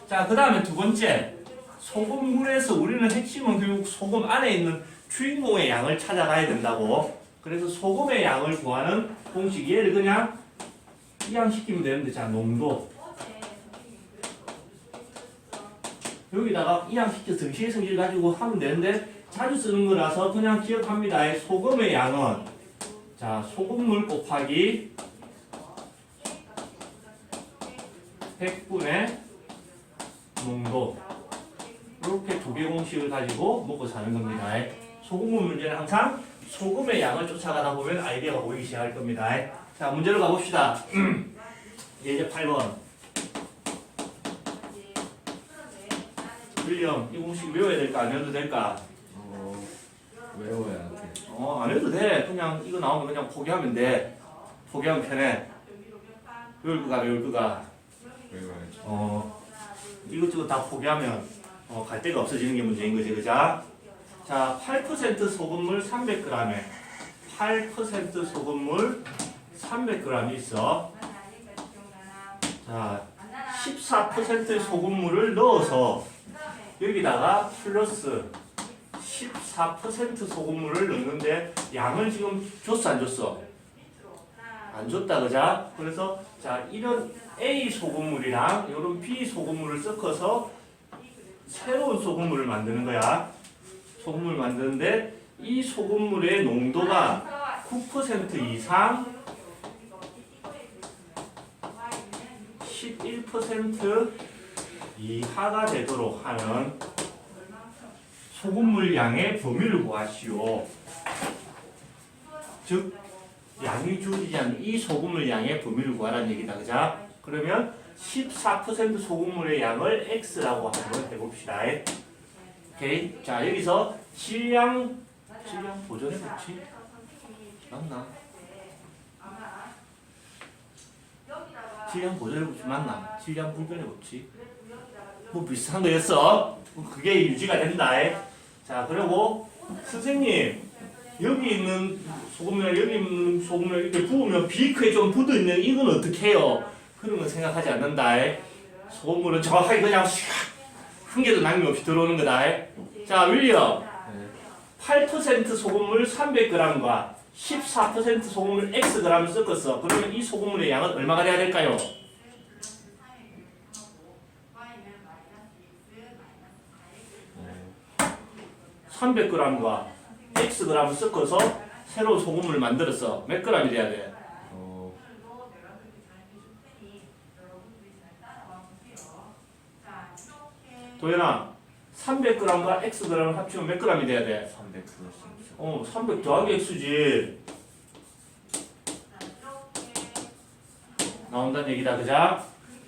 자, 그 다음에 두 번째 소금물에서 우리는 핵심은 결국 소금 안에 있는 주인공의 양을 찾아가야 된다고. 그래서 소금의 양을 구하는 공식 얘를 그냥 이항시키면 되는데 자 농도 여기다가 이항시켜 등식의 성질 가지고 하면 되는데 자주 쓰는 거라서 그냥 기억합니다. 소금의 양은 자 소금물 곱하기 100분의 농도 이렇게 두 개 공식을 가지고 먹고 사는 겁니다. 소금물 문제는 항상 소금의 양을 쫓아가다 보면 아이디어가 보이기 시작할 겁니다. 자 문제로 가봅시다. 이제 8번 윌리엄 이 공식 외워야 될까 안 외워도 될까? 외워야 돼. 안 외워도 돼. 그냥 이거 나오면 그냥 포기하면 돼. 포기하면 편해. 외울 거가 외울 거가 외워야지. 이것저것 다 포기하면 갈 데가 없어지는 게 문제인 거지, 그자? 자, 8% 소금물 300g에 8% 소금물 300g이 있어. 자, 14%의 소금물을 넣어서 여기다가 플러스 14% 소금물을 넣는데 양을 지금 줬어, 안 줬어? 안 줬다, 그자? 그래서 자, 이런 A 소금물이랑 이런 B 소금물을 섞어서 새로운 소금물을 만드는 거야. 소금물 만드는데 이 소금물의 농도가 9% 이상 11% 이하가 되도록 하는 소금물 양의 범위를 구하시오. 즉 양이 주어지지 않는 이 소금물 양의 범위를 구하라는 얘기다. 그자? 그러면 14% 소금물의 양을 X라고 한번 해봅시다. 오케이? 자, 여기서 질량 보존해놓지? 맞나? 질량 보존해놓지 맞나? 질량 불변해놓지? 뭐 비슷한 거였어? 그게 유지가 된다. 자, 그리고 선생님 여기 있는 소금이랑 여기 있는 소금을 이렇게 부으면 비크에 좀 묻어있는 이건 어떻게 해요? 그런 건 생각하지 않는다. 소금물은 정확하게 그냥 한 개도 남김없이 들어오는 거다. 자, 윌리엄 8% 소금물 300g과 14% 소금물 Xg을 섞었어. 그러면 이 소금물의 양은 얼마가 돼야 될까요? 300g과 Xg을 섞어서 새로운 소금물을 만들었어. 몇 g이 돼야 돼? 도현아 300g과 Xg을 합치면 몇 g이 돼야 돼? 300 플러스 300 더하기 X지. 나온다는 얘기다, 그자?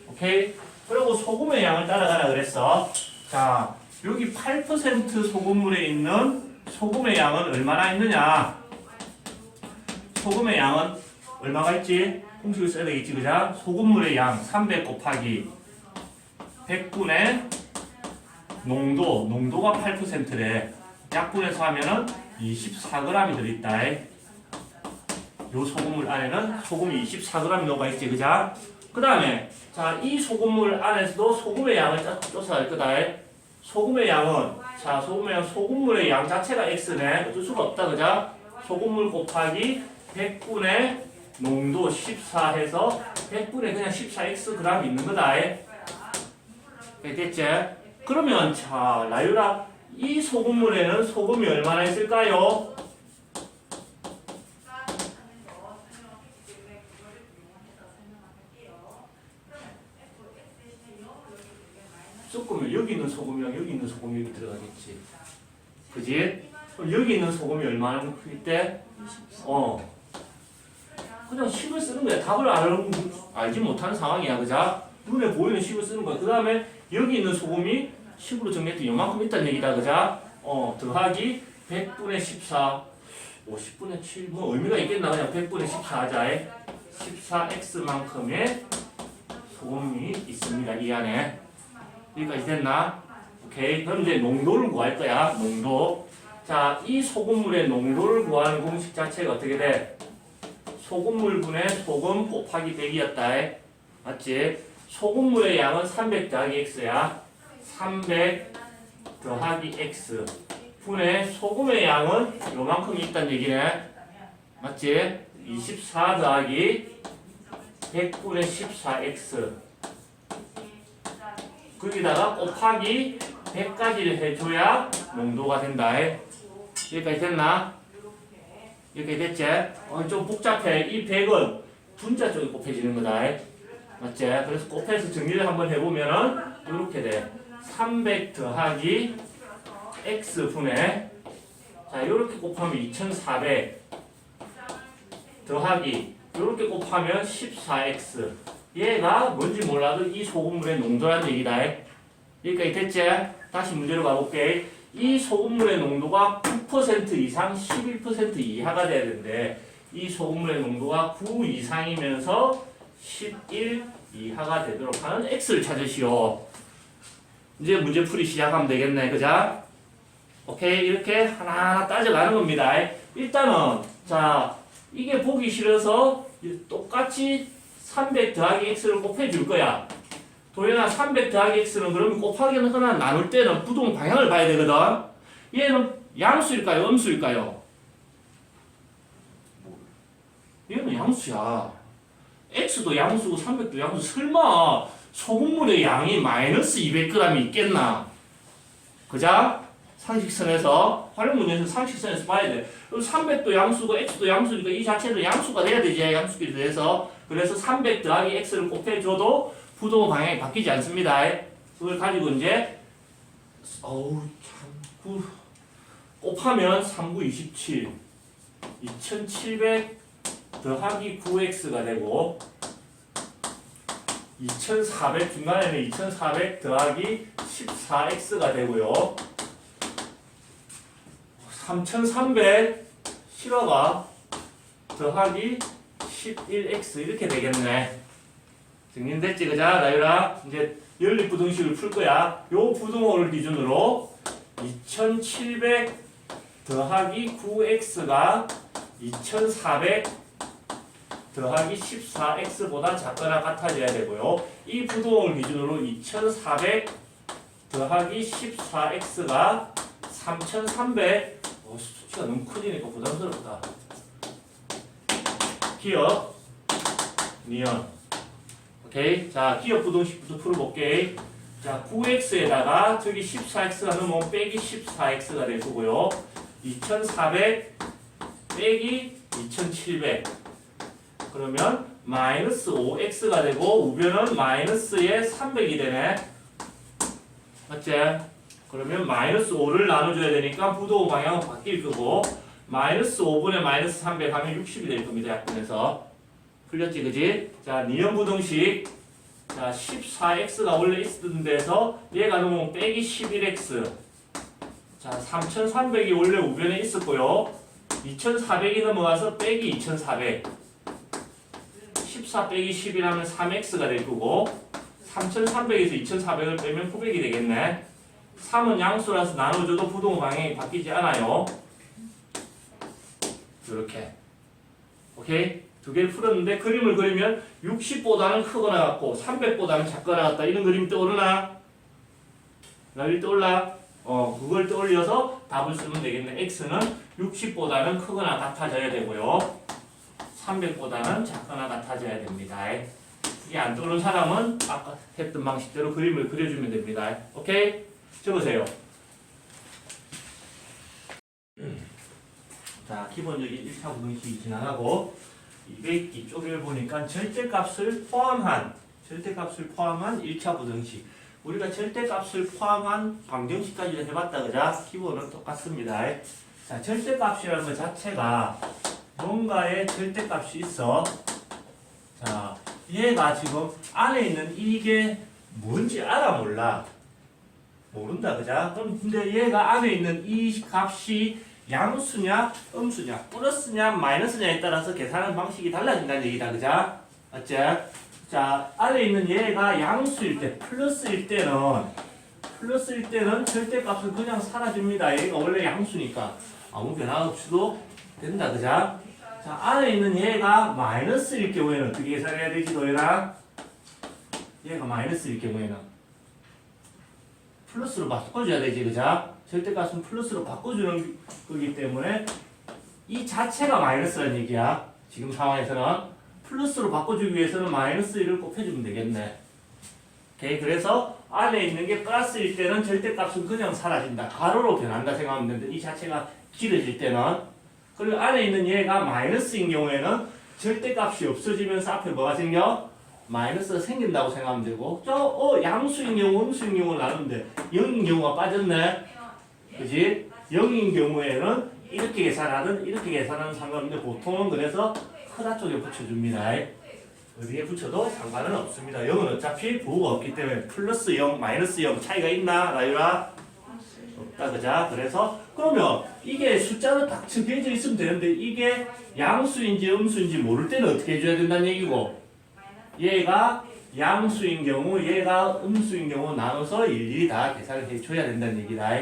오케이? 그리고 소금의 양을 따라가라 그랬어. 자, 여기 8% 소금물에 있는 소금의 양은 얼마나 있느냐? 소금의 양은 얼마가 있지? 공식을 써야 되겠지, 그자? 소금물의 양 300 곱하기 100분의 농도가 8%래. 약분해서 하면은 24g이 들어있다. 요 소금물 안에는 소금이 24g이 녹아있지, 그자? 그 다음에, 자, 이 소금물 안에서도 소금의 양을 쫓아야 할 거다. 소금의 양은, 자, 소금물의 양 자체가 X네. 어쩔 수가 없다, 그자? 소금물 곱하기 100분의 농도 14 해서 100분에 그냥 14Xg 있는 거다. 됐지? 그러면 자 라유라 이 소금물에는 소금이 얼마나 있을까요? 섞으면 여기 있는 소금이랑 여기 있는 소금이 여기 들어가겠지. 그지? 그럼 여기 있는 소금이 얼마나 클 때? 그냥 10을 쓰는 거야. 답을 알지 못하는 상황이야. 그자? 눈에 보이는 10을 쓰는 거야. 그 다음에 여기 있는 소금이 10으로 정리했더니 요만큼 있다는 얘기다. 그자? 더하기 100분의 14 50분의 7 뭐 의미가 있겠나. 그냥 100분의 14 하자. 14x만큼의 소금이 있습니다. 이 안에. 여기까지 됐나? 오케이. 그럼 이제 농도를 구할 거야. 농도. 자, 이 소금물의 농도를 구하는 공식 자체가 어떻게 돼? 소금물분의 소금 곱하기 100이었다. 맞지? 소금물의 양은 300 더하기 x야. 300 더하기 x 분의 소금의 양은 요만큼 있다는 얘기네. 맞지? 24 더하기 100분의 14x 거기다가 곱하기 100까지를 해줘야 농도가 된다. 여기까지 됐나? 여기까지 됐지? 좀 복잡해. 이 100은 분자 쪽에 곱해지는 거다. 맞지? 그래서 곱해서 정리를 한번 해보면은 이렇게 돼. 300 더하기 x분의 자 이렇게 곱하면 2400 더하기 이렇게 곱하면 14x 얘가 뭔지 몰라도 이 소금물의 농도라는 얘기다. 여기까지 됐지? 다시 문제로 가볼게. 이 소금물의 농도가 9% 이상 11% 이하가 돼야 되는데 이 소금물의 농도가 9 이상이면서 11 이하가 되도록 하는 x를 찾으시오. 이제 문제풀이 시작하면 되겠네. 그자? 오케이. 이렇게 하나하나 따져가는 겁니다. 일단은 자 이게 보기 싫어서 똑같이 300 더하기 x를 곱해줄 거야. 도현아 300 더하기 x는 그러면 곱하기는 하나 나눌 때는 부동 방향을 봐야 되거든. 얘는 양수일까요? 음수일까요? 얘는 양수야. x도 양수고 300도 양수. 설마 소금물의 양이 마이너스 200g이 있겠나? 그자? 상식선에서 활용 문제에서 상식선에서 봐야 돼. 300도 양수고 x도 양수니까 이 자체도 양수가 돼야 되지. 양수끼리 돼서. 그래서 300 더하기 x를 곱해줘도 부동 방향이 바뀌지 않습니다. 그걸 가지고 이제 곱하면 39, 27 2700 더하기 9x가 되고 2400 중간에는 2400 더하기 14x가 되고요. 3300 실화가 더하기 11x 이렇게 되겠네. 정리됐지? 그자? 나유라 이제 연립부등식을 풀 거야. 요 부등호를 기준으로 2700 더하기 9x가 2400 더하기 14x보다 작거나 같아져야 되고요. 이 부동을 기준으로 2400 더하기 14x가 3300 수치가 너무 커지니까 부담스럽다. 기억 니은 오케이. 자 기억 부동식부터 풀어볼게. 자 9x에다가 저기 14x가 넣으면 빼기 14x가 될 거고요. 2400 빼기 2700 그러면 마이너스 5x가 되고 우변은 마이너스에 300이 되네. 맞지? 그러면 마이너스 5를 나눠줘야 되니까 부도 방향은 바뀔 거고 마이너스 5분의 마이너스 300 하면 60이 될 겁니다. 약분해서. 풀렸지 그지? 자 니은부등식 자 14x가 원래 있었던 데서 얘가 넣으면 빼기 11x 자 3300이 원래 우변에 있었고요. 2400이 넘어가서 빼기 2400 14 빼기 10이라면 3x가 될 거고 3300에서 2400을 빼면 900이 되겠네. 3은 양수라서 나눠줘도 부동 방향이 바뀌지 않아요. 이렇게 오케이? 두 개를 풀었는데 그림을 그리면 60보다는 크거나 같고 300보다는 작거나 같다 이런 그림이 떠오르나? 나를 떠올라? 그걸 떠올려서 답을 쓰면 되겠네. x는 60보다는 크거나 같아져야 되고요. 300보다는 작거나 같아져야 됩니다. 이게 안 떠오르는 사람은 아까 했던 방식대로 그림을 그려주면 됩니다. 오케이? 적으세요. 자, 기본적인 1차 부등식이 지나가고 202쪽을 보니까 절대값을 포함한 1차 부등식. 우리가 절대값을 포함한 방정식까지 해봤다 그자? 기본은 똑같습니다. 자, 절대값이라는 것 자체가 뭔가의 절대값이 있어. 자, 얘가 지금 안에 있는 이게 뭔지 알아 몰라? 모른다 그자? 그럼 근데 얘가 안에 있는 이 값이 양수냐 플러스냐 마이너스냐에 따라서 계산하는 방식이 달라진다는 얘기다 그자? 맞지? 자 자, 안에 있는 얘가 양수일 때, 플러스일 때는 절대값은 그냥 사라집니다. 얘가 원래 양수니까 아무 변화 없이도 된다, 그자? 자, 안에 있는 얘가 마이너스일 경우에는 어떻게 계산해야 되지, 도현아? 얘가 마이너스일 경우에는 플러스로 바꿔줘야 되지, 그자? 절대값은 플러스로 바꿔주는 거기 때문에 이 자체가 마이너스라는 얘기야. 지금 상황에서는 플러스로 바꿔주기 위해서는 마이너스 1을 곱해주면 되겠네. 오케이, 그래서 안에 있는 게 플러스일 때는 절대값은 그냥 사라진다. 가로로 변한다 생각하면 되는데 이 자체가 길어질 때는, 그리고 안에 있는 얘가 마이너스인 경우에는 절대값이 없어지면서 앞에 뭐가 생겨? 마이너스가 생긴다고 생각하면 되고, 양수인 경우, 음수인 경우는 나누는데 0인 경우가 빠졌네. 그지? 0인 경우에는 이렇게 계산하든 이렇게 계산하는 상관없는데 보통은 그래서 크다 쪽에 붙여줍니다. 어디에 붙여도 상관은 없습니다. 0은 어차피 부호가 없기 때문에 플러스 0, 마이너스 0 차이가 있나, 라유라? 없다, 그자? 그래서 그러면 이게 숫자로 딱 정해져 있으면 되는데 이게 양수인지 음수인지 모를 때는 어떻게 해줘야 된다는 얘기고, 얘가 양수인 경우, 얘가 음수인 경우 나눠서 일일이 다 계산을 해줘야 된다는 얘기다.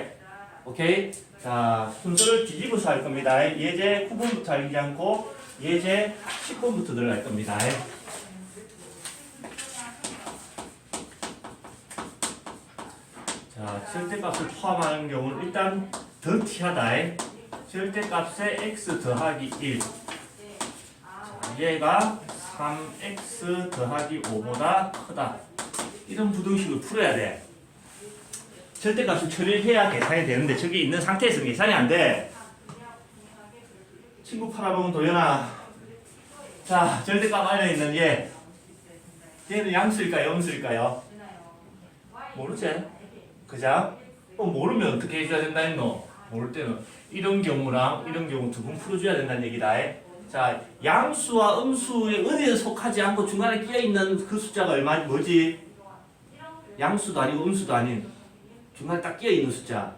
오케이? 자, 순서를 뒤집어서 할 겁니다. 예제 9번부터 알지 않고 예제 10번부터 들어갈 겁니다. 자, 절대값을 포함하는 경우는 일단 더티하다. 절대값에 x 더하기 1. 자, 얘가 3x 더하기 5보다 크다. 이런 부등식을 풀어야 돼. 절대값을 처리해야 계산이 되는데 저게 있는 상태에서는 계산이 안 돼. 친구 팔아보면 도연아. 자, 절대값 안에 있는 얘는 양수일까요? 음수일까요? 모르지? 그자? 모르면 어떻게 해줘야 된다 했노? 모를 때는 이런 경우랑 이런 경우 두 번 풀어줘야 된다는 얘기다. 자, 양수와 음수에 어디에 속하지 않고 중간에 끼어있는 그 숫자가 뭐지? 양수도 아니고 음수도 아닌 중간에 딱 끼어있는 숫자.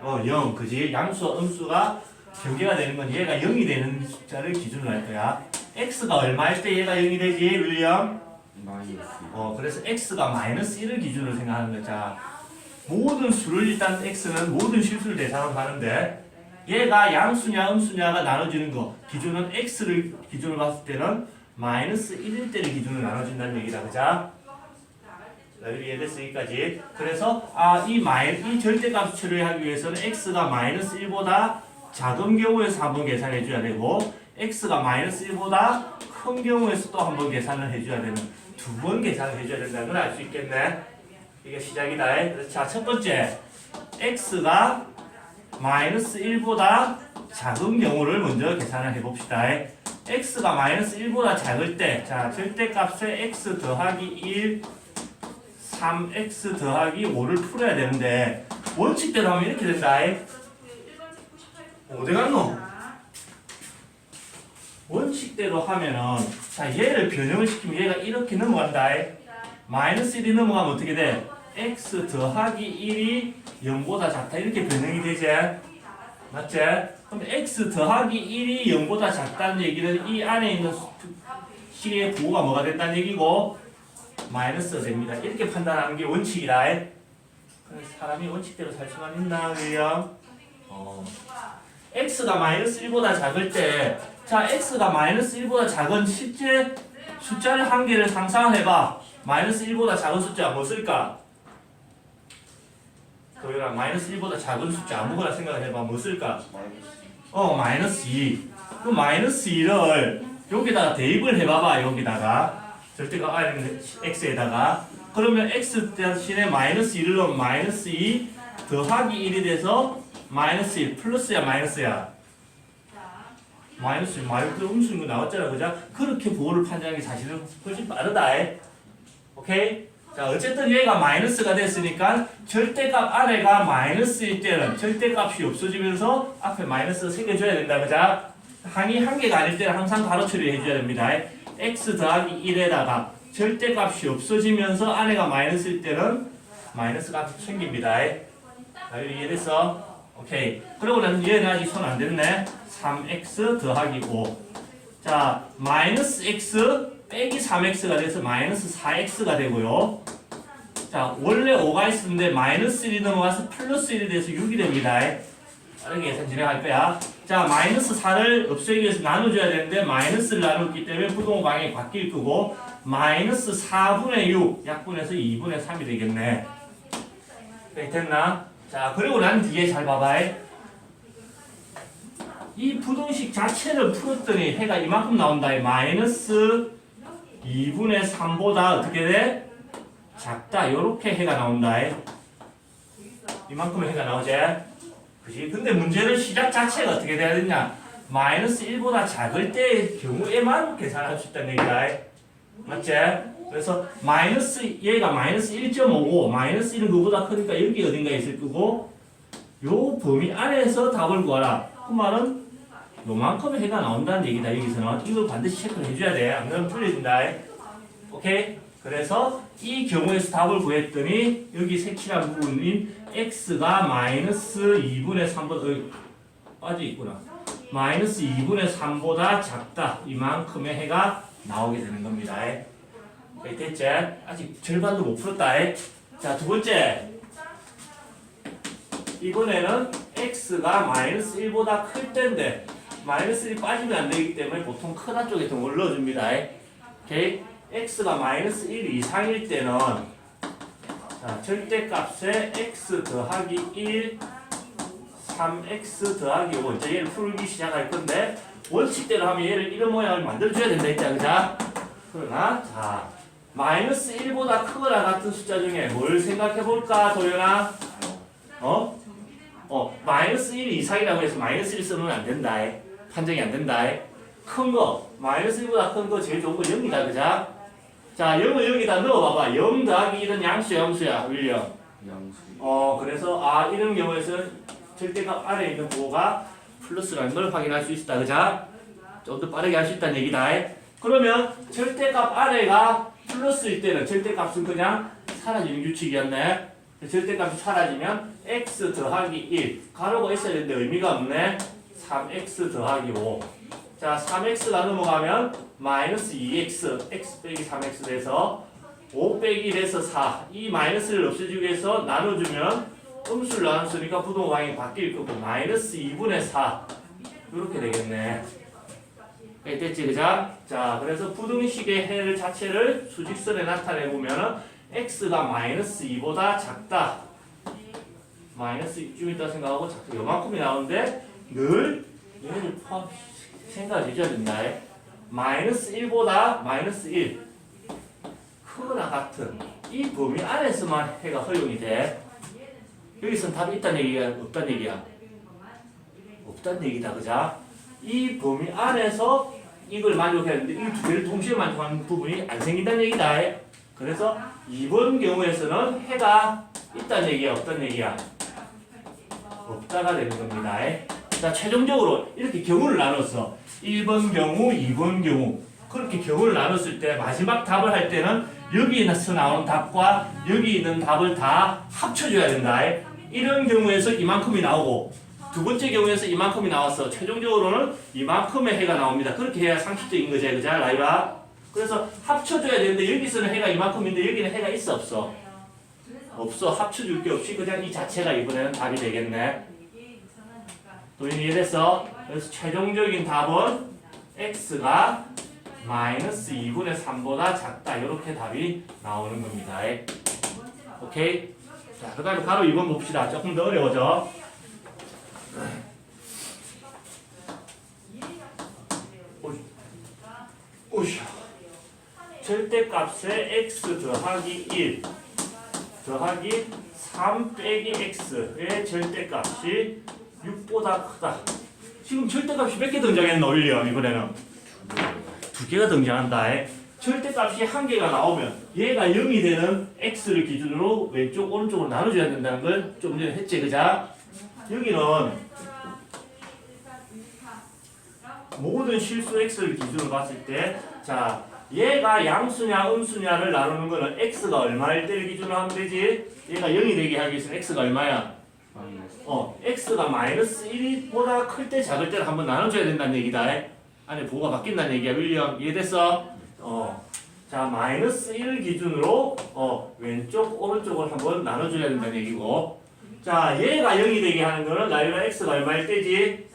0, 그지? 양수와 음수가 경계가 되는 건 얘가 0이 되는 숫자를 기준으로 할 거야. x가 얼마일 때 얘가 0이 되지, 윌리엄? 마이너스. 그래서 x가 마이너스 1을 기준으로 생각하는 거자. 모든 수를 일단 x는 모든 실수를 대상으로 하는데 얘가 양수냐 음수냐가 나눠지는 거 기준은 x를 기준으로 봤을 때는 마이너스 1일 때를 기준으로 나눠진다는 얘기다, 그자? 여기 이해됐어, 여기까지. 그래서 이 절대값 처리하기 위해서는 x가 마이너스 1보다 작은 경우에서 한번 계산해 줘야 되고 x가 마이너스 1보다 큰 경우에서 또 한번 계산을 해줘야 되는, 두 번 계산을 해줘야 된다는 걸 알 수 있겠네. 이게 시작이다. 그래서 자, 첫 번째 x가 마이너스 1보다 작은 경우를 먼저 계산을 해봅시다. x가 마이너스 1보다 작을 때, 자, 절대값에 x 더하기 1, 3x 더하기 5를 풀어야 되는데 원칙대로 하면 이렇게 된다. 어디 갔노? 원칙대로 하면은, 자, 얘를 변형을 시키면 얘가 이렇게 넘어간다. 마이너스 1이 넘어가면 어떻게 돼? x 더하기 1이 0보다 작다. 이렇게 변형이 되지? 맞지? 그럼 x 더하기 1이 0보다 작다는 얘기는 이 안에 있는 식의 부호가 뭐가 된다는 얘기고 마이너스가 됩니다. 이렇게 판단하는 게 원칙이다. 그래서 사람이 원칙대로 살 수만 있나, 그래요? x가 마이너스 1보다 작을 때, 자, x가 마이너스 1보다 작은 실제 숫자를 한 개를 상상해봐. 마이너스 1보다 작은 숫자 뭐 쓸까? 도현아, 마이너스 1보다 작은 숫자 아무거나 생각해봐. 뭐 쓸까? 마이너스 2. 그 마이너스 2를 여기다가 대입을 해봐봐. 여기다가 절대가 x에다가, 그러면 x 대신에 마이너스 2를 넣으면 마이너스 2 더하기 1이 돼서 마이너스 1 플러스야 마이너스야? 마이너스 1. 마이너스 음수인 거 나왔잖아, 그죠? 그렇게 부호를 판단하는 게 사실은 훨씬 빠르다. 오케이? 자, 어쨌든 얘가 마이너스가 됐으니까 절대값 아래가 마이너스일 때는 절대값이 없어지면서 앞에 마이너스를 새겨줘야 된다, 그죠? 항이 한 개가 아닐 때는 항상 가로 처리해줘야 됩니다. x 더하기 1에다가 절대값이 없어지면서 안에가 마이너스일 때는 마이너스가 생깁니다. 자, 이해됐어? 오케이. 그러고 나서 얘는 아직 손 안 댔네. 3x 더하기 5. 자, 마이너스 x 빼기 3x가 돼서 마이너스 4x가 되고요. 자, 원래 5가 있었는데 마이너스 1이 넘어가서 플러스 1이 돼서 6이 됩니다. 빠르게 계산 진행할 거야. 자, 마이너스 4를 없애기 위해서 나눠줘야 되는데 마이너스를 나눴기 때문에 부동호 방향이 바뀔 거고 마이너스 4분의 6 약분해서 2분의 3이 되겠네. 네, 됐나? 자, 그리고 난 뒤에 잘 봐봐. 이 부등식 자체를 풀었더니 해가 이만큼 나온다. 마이너스 2분의 3보다 어떻게 돼? 작다. 요렇게 해가 나온다. 이만큼의 해가 나오지? 그치? 근데 문제는 시작 자체가 어떻게 돼야 되냐? 마이너스 1보다 작을 때의 경우에만 계산할 수 있다는 얘기다. 맞지? 그래서 얘가 마이너스 1.5고 마이너스 1은 그보다 크니까 여기 어딘가에 있을 거고 요 범위 안에서 답을 구하라. 그 말은 요만큼의 해가 나온다는 얘기다. 여기서는 이걸 반드시 체크를 해줘야 돼. 안 그러면 틀려진다. 오케이? 그래서 이 경우에서 답을 구했더니 여기 색칠한 부분인 x가 마이너스 2분의 3보다 빠져있구나. 마이너스 2분의 3보다 작다. 이만큼의 해가 나오게 되는 겁니다. 됐지? 아직 절반도 못 풀었다. 자, 두 번째. 이번에는 x가 마이너스 1보다 클 때인데 마이너스 1이 빠지면 안 되기 때문에 보통 크다 쪽에 더 올려줍니다. 오케이? x가 마이너스 1 이상일 때는 자, 절대값에 x 더하기 1 3x 더하기 5 이제 얘를 풀기 시작할 건데 원칙대로 하면 얘를 이런 모양을 만들어줘야 된다 했잖아. 그자? 그러나 자 마이너스 1보다 크거나 같은 숫자 중에 뭘 생각해볼까 도연아? 마이너스 1 이상이라고 해서 마이너스 1 쓰면 안 된다. 판정이 안 된다. 큰 거, 마이너스 1보다 큰 거 제일 좋은 거 0이다. 그자? 자, 0을 여기다 넣어봐봐. 0 더하기 1은 양수야, 양수야, 윌리엄. 양수. 그래서 이런 경우에서 절대값 아래에 있는 부호가 플러스라는 걸 확인할 수 있다. 그자? 좀 더 빠르게 할 수 있다는 얘기다. 그러면 절대값 아래가 플러스일 때는 절대값은 그냥 사라지는 규칙이었네. 절대값이 사라지면 x 더하기 1 가로가 있어야 되는데 의미가 없네. 3x 더하기 5. 자, 3x가 넘어가면 마이너스 2x x 빼기 3x 돼서 5 빼기 1에서 4. 이 마이너스를 없애주기 위해서 나눠주면 음수를 나눴으니까 부동호 방향이 바뀔 거고 마이너스 2분의 4 이렇게 되겠네. 됐지, 그자? 자, 그래서 부등식의 해를 자체를 수직선에 나타내 보면은 x가 마이너스 2보다 작다. 마이너스 2쯤 있다 생각하고 작다. 요만큼이 나오는데 늘 얘를 생각을 해줘야 된다. 마이너스 1보다 마이너스 1 크거나 같은 이 범위 안에서만 해가 허용이 돼. 여기서는 답이 있다는 얘기야, 없다는 얘기야? 없다는 얘기다, 그자? 이 범위 안에서 이걸 만족해야 되는데 이 두 개를 동시에 만족하는 부분이 안 생긴다는 얘기다. 그래서 이번 경우에서는 해가 있다는 얘기야, 없다는 얘기야? 없다가 되는 겁니다. 자, 최종적으로 이렇게 경우를 나눴어. 1번 경우, 2번 경우. 그렇게 경우를 나눴을 때 마지막 답을 할 때는 여기에서 나오는 답과 여기 있는 답을 다 합쳐줘야 된다. 이런 경우에서 이만큼이 나오고 두 번째 경우에서 이만큼이 나왔어. 최종적으로는 이만큼의 해가 나옵니다. 그렇게 해야 상식적인 거지, 그자, 라이바? 그래서 합쳐줘야 되는데 여기서는 해가 이만큼인데 여기는 해가 있어, 없어? 없어. 합쳐줄 게 없이 그냥 이 자체가 이번에는 답이 되겠네. 도인이 이해됐어? 그래서 최종적인 답은 x가 마이너스 2분의 3보다 작다. 이렇게 답이 나오는 겁니다. 오케이? 자, 그 다음에 바로 2번 봅시다. 조금 더 어려워져. 오샤. 절대값에 x 더하기 1 더하기 3 빼기 x의 절대값이 6보다 크다. 지금 절대값이 몇 개 등장했나, 윌리엄? 이번에는 두 개가 등장한다. 절대값이 한 개가 나오면 얘가 0이 되는 x를 기준으로 왼쪽 오른쪽으로 나눠줘야 된다는 걸 좀 전에 했지, 그자? 여기는 모든 실수 x를 기준으로 봤을 때 자, 얘가 양수냐 음수냐를 나누는 거는 x가 얼마일 때를 기준으로 하면 되지? 얘가 0이 되게 하기 위해서는 x가 얼마야? x가 마이너스 1보다 클 때 작을 때를 한번 나눠줘야 된다는 얘기다. 안에 부호가 바뀐다는 얘기야. 윌리엄 이해됐어? 자 마이너스 1 기준으로 왼쪽 오른쪽을 한번 나눠줘야 된다는 얘기고 자 얘가 0이 되게 하는 거는 나이가 x가 얼마일 때지?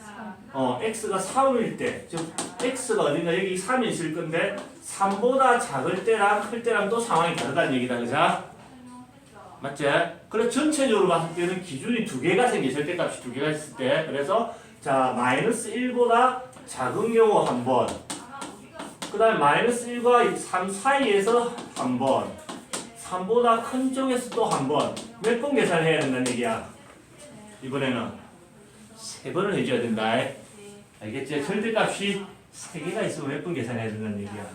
x가 3일 때, 즉 x가 어딘가 여기 3이 있을 건데 3보다 작을 때랑 클 때랑 또 상황이 다르다는 얘기다, 그죠? 맞지? 그래 전체적으로 봤을 때는 기준이 두 개가 생겨, 절대값이 두 개가 있을 때. 그래서 자 마이너스 1보다 작은 경우 한 번, 그 다음에 마이너스 1과 3 사이에서 한 번, 3보다 큰 쪽에서 또 한 번, 몇 번 계산해야 된다는 얘기야. 이번에는 3번을 해줘야 된다. 알겠지? 절대값이 3개가 있으면 몇 번 계산해야 된다는 얘기야.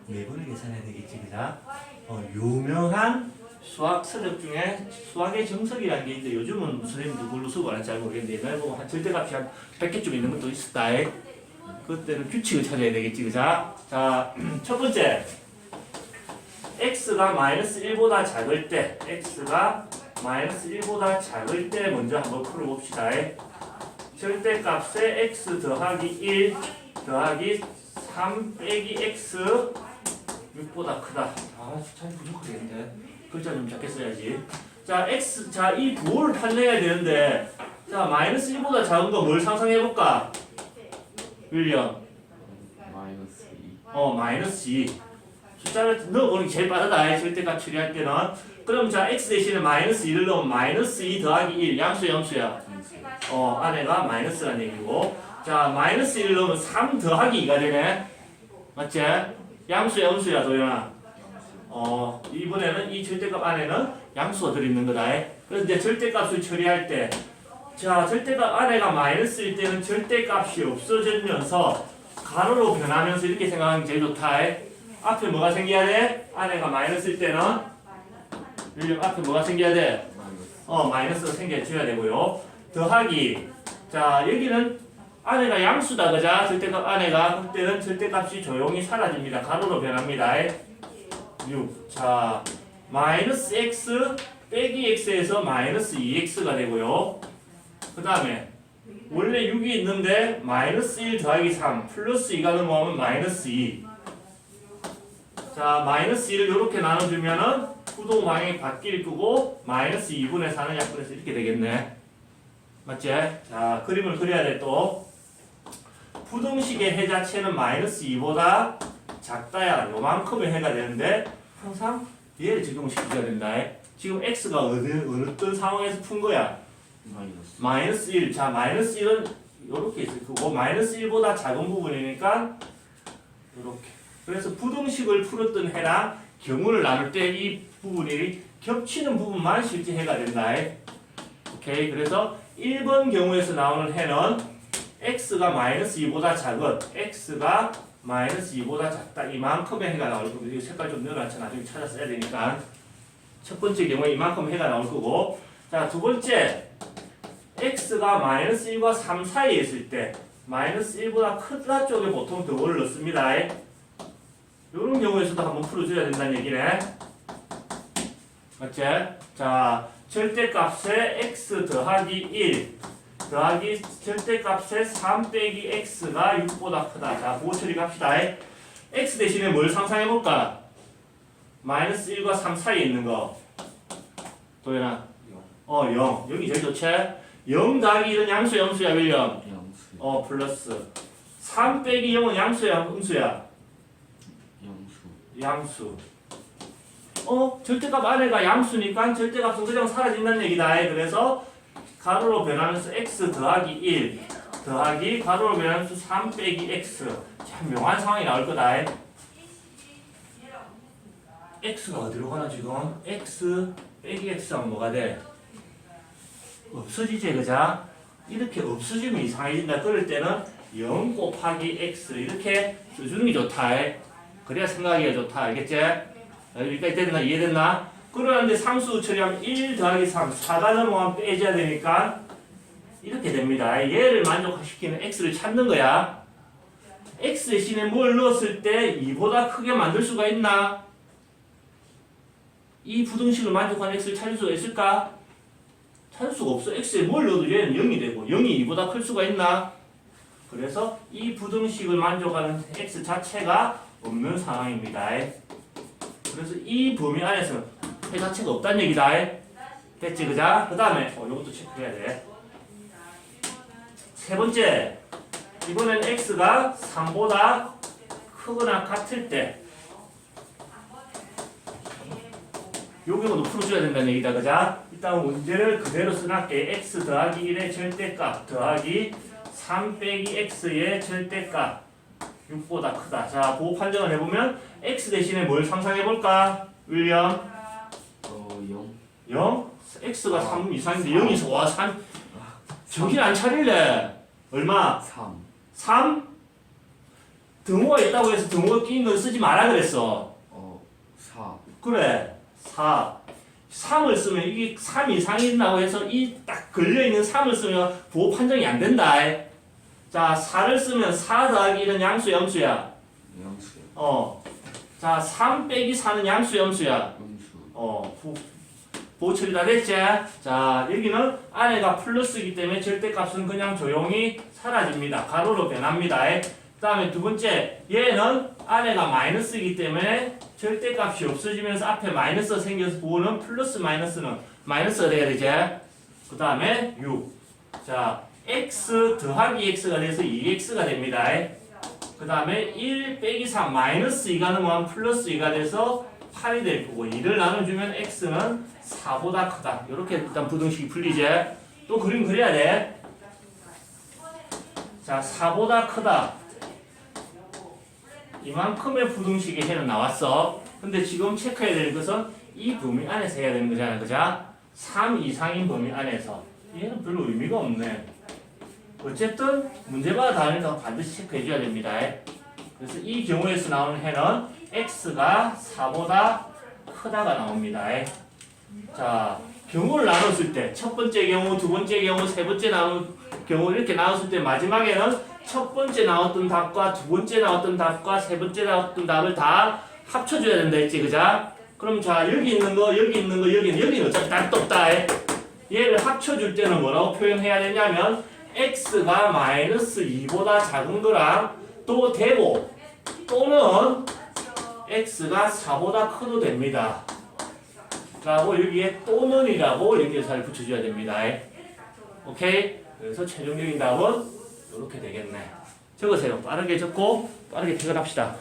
4번을 계산해야 되겠지, 그자? 유명한 수학 서적 중에 수학의 정석이라는 게 있는데 요즘은 선생님 누굴로 쓰고 하는지 잘 모르겠는데 옛날에 보면 한 절대값이 한 100개쯤 있는 것도 있었다. 그때는 규칙을 찾아야 되겠지, 그자? 자, 첫 번째. x가 마이너스 1보다 작을 때, x가 마이너스 1보다 작을 때 먼저 한번 풀어봅시다. 절대값에 x 더하기 1 더하기 3 빼기 x 6보다 크다. 참 부족하겠는데. 글자 좀 작게 써야지. 자, x, 자, 이 부호를 판내야 되는데, 자, 마이너스 1보다 작은 거 뭘 상상해볼까? 윌리엄. 마이너스 2. 마이너스 2. 숫자를 넣어보는 게 제일 빠르다. 절대값 처리할 때는. 그럼 자, x 대신에 마이너스 2를 넣으면 마이너스 2 더하기 1. 양수야, 함수야? 안에가 마이너스라는 얘기고. 자, 마이너스 1을 넣으면 3 더하기 2가 되네. 맞지? 양수야, 함수야, 도현아? 이번에는 이 절대값 안에는 양수가 들어있는 거다. 그래서 이제 절대값을 처리할 때, 자, 절대값 안에가 마이너스일 때는 절대값이 없어지면서 가로로 변하면서 이렇게 생각하는 게 제일 좋다. 앞에 뭐가 생겨야 돼? 안에가 마이너스일 때는 앞에 뭐가 생겨야 돼? 마이너스가 생겨줘야 되고요. 더하기. 자, 여기는 안에가 양수다, 그자? 절대값 안에가. 그때는 절대값이 조용히 사라집니다. 가로로 변합니다. 6. 자, 마이너스 x 빼기 x에서 마이너스 2x가 되고요. 그 다음에 원래 6이 있는데 마이너스 1 더하기 3 플러스 2가 넘어오면 마이너스 2. 자, 마이너스 2를 이렇게 나눠주면은 부동 방향이 바뀔 거고 마이너스 2분의 4는 약분해서 이렇게 되겠네. 맞지? 자, 그림을 그려야 돼 또. 부등식의 해 자체는 마이너스 2보다 작다야. 요만큼의 해가 되는데 항상 얘를 적용시켜야 된다. 지금 x가 어떤 상황에서 푼 거야? 마이너스 1. 자, 마이너스 1은 이렇게 있을 거고 마이너스 1보다 작은 부분이니까 이렇게. 그래서 부등식을 풀었던 해랑 경우를 나눌 때 이 부분이 겹치는 부분만 실제 해가 된다. 오케이. 그래서 1번 경우에서 나오는 해는 x가 마이너스 2보다 작은 x가 마이너스 2보다 작다. 이만큼의 해가 나올 거고 이 색깔 좀 넣어놨죠. 나중에 찾아 써야 되니까. 첫 번째 경우에 이만큼 해가 나올 거고 자, 두 번째 x가 마이너스 1과 3 사이에 있을 때 마이너스 1보다 크다 쪽에 보통 덩어리를 넣습니다. 이런 경우에서도 한번 풀어줘야 된다는 얘기네. 맞지? 자, 절대값에 x 더하기 1 더하기 절대값에 3 빼기 x가 6보다 크다. 자, 부호 처리 갑시다. x 대신에 뭘 상상해볼까? 마이너스 1과 3 사이에 있는 거. 도현아. 0. 여기 제일 좋지? 0 더하기 1은 양수야, 음수야, 윌리엄? 양수. 플러스. 3 빼기 0은 양수야, 음수야? 양수. 절대값 안에가 양수니까 절대값은 그냥 사라진다는 얘기다. 그래서 가로로 변하면서 x 더하기 1 더하기 가로로 변하면서 3 빼기 x. 참 묘한 상황이 나올 거다. x가 어디로 가나 지금? x 빼기 x 하면 뭐가 돼? 없어지지, 그자? 이렇게 없어지면 이상해진다. 그럴 때는 0 곱하기 x 이렇게 써주는 게 좋다. 그래야 생각하기가 좋다. 알겠지? 여기까지 됐나? 이해됐나? 그러는데 상수 처리하면 1 더하기 3 4가 넘어가면 빼줘야 되니까 이렇게 됩니다. 얘를 만족시키는 x를 찾는 거야. x 대신에 뭘 넣었을 때 2보다 크게 만들 수가 있나? 이 부등식을 만족하는 x를 찾을 수가 있을까? 찾을 수가 없어. x에 뭘 넣어도 얘는 0이 되고 0이 2보다 클 수가 있나? 그래서 이 부등식을 만족하는 x 자체가 없는 상황입니다. 그래서 이 범위 안에서는 해 자체가 없다는 얘기다. 됐지, 그자? 그 다음에 이것도 체크해야 돼. 세 번째, 이번엔 x가 3보다 크거나 같을 때 요 경우도 풀어줘야 된다는 얘기다, 그자? 일단 문제를 그대로 써놨게. x 더하기 1의 절대값 더하기 3 빼기 x의 절대값 6보다 크다. 자, 보호 판정을 해보면 x 대신에 뭘 상상해볼까? 윌리엄? 0. 0? x가 3 이상인데 0이 와 3 정신 안 차릴래. 얼마? 3. 3? 등호가 있다고 해서 등호가 끼는 건 쓰지 마라 그랬어. 4. 그래 4. 3을 쓰면 이게 3 이상이라고 해서 이 딱 걸려있는 3을 쓰면 보호 판정이 안 된다. 자, 4를 쓰면 4 더하기 1은 양수 염수야. 양수요. 자, 3 빼기 4는 양수 염수야. 음수. 보호 처리 다 됐지? 자, 여기는 안에가 플러스이기 때문에 절대값은 그냥 조용히 사라집니다. 가로로 변합니다. 그 다음에 두 번째, 얘는 안에가 마이너스이기 때문에 절대값이 없어지면서 앞에 마이너스가 생겨서 보호는 플러스 마이너스는 마이너스가 돼야 되지? 그 다음에 6. 자, x 더하기 x가 돼서 2x가 됩니다. 그 다음에 1 빼기 3 마이너스 2가 넘어가면 플러스 2가 돼서 8이 될 거고 2를 나눠주면 x는 4보다 크다. 이렇게 일단 부등식이 풀리지. 또 그림 그려야 돼. 자, 4보다 크다. 이만큼의 부등식의 해는 나왔어. 근데 지금 체크해야 되는 것은 이 범위 안에서 해야 되는 거잖아. 그죠? 3 이상인 범위 안에서. 얘는 별로 의미가 없네. 어쨌든 문제마다 다르니까 반드시 체크해줘야 됩니다. 그래서 이 경우에서 나오는 해는 x가 4보다 크다가 나옵니다. 자, 경우를 나눴을 때 첫 번째 경우, 두 번째 경우, 세 번째 나온 경우 이렇게 나눴을 때 마지막에는 첫 번째 나왔던 답과 두 번째 나왔던 답과 세 번째 나왔던 답을 다 합쳐줘야 된다 했지, 그자? 그럼 자, 여기 있는 거, 여기 있는 거, 여기는 어차피 답도 없다. 얘를 합쳐줄 때는 뭐라고 표현해야 되냐면 x가 마이너스 2보다 작은 거랑 또 되고 또는 x가 4보다 커도 됩니다. 라고 여기에 또는이라고 연결사를 붙여줘야 됩니다. 오케이? 그래서 최종적인 답은 이렇게 되겠네. 적으세요. 빠르게 적고 빠르게 퇴근합시다.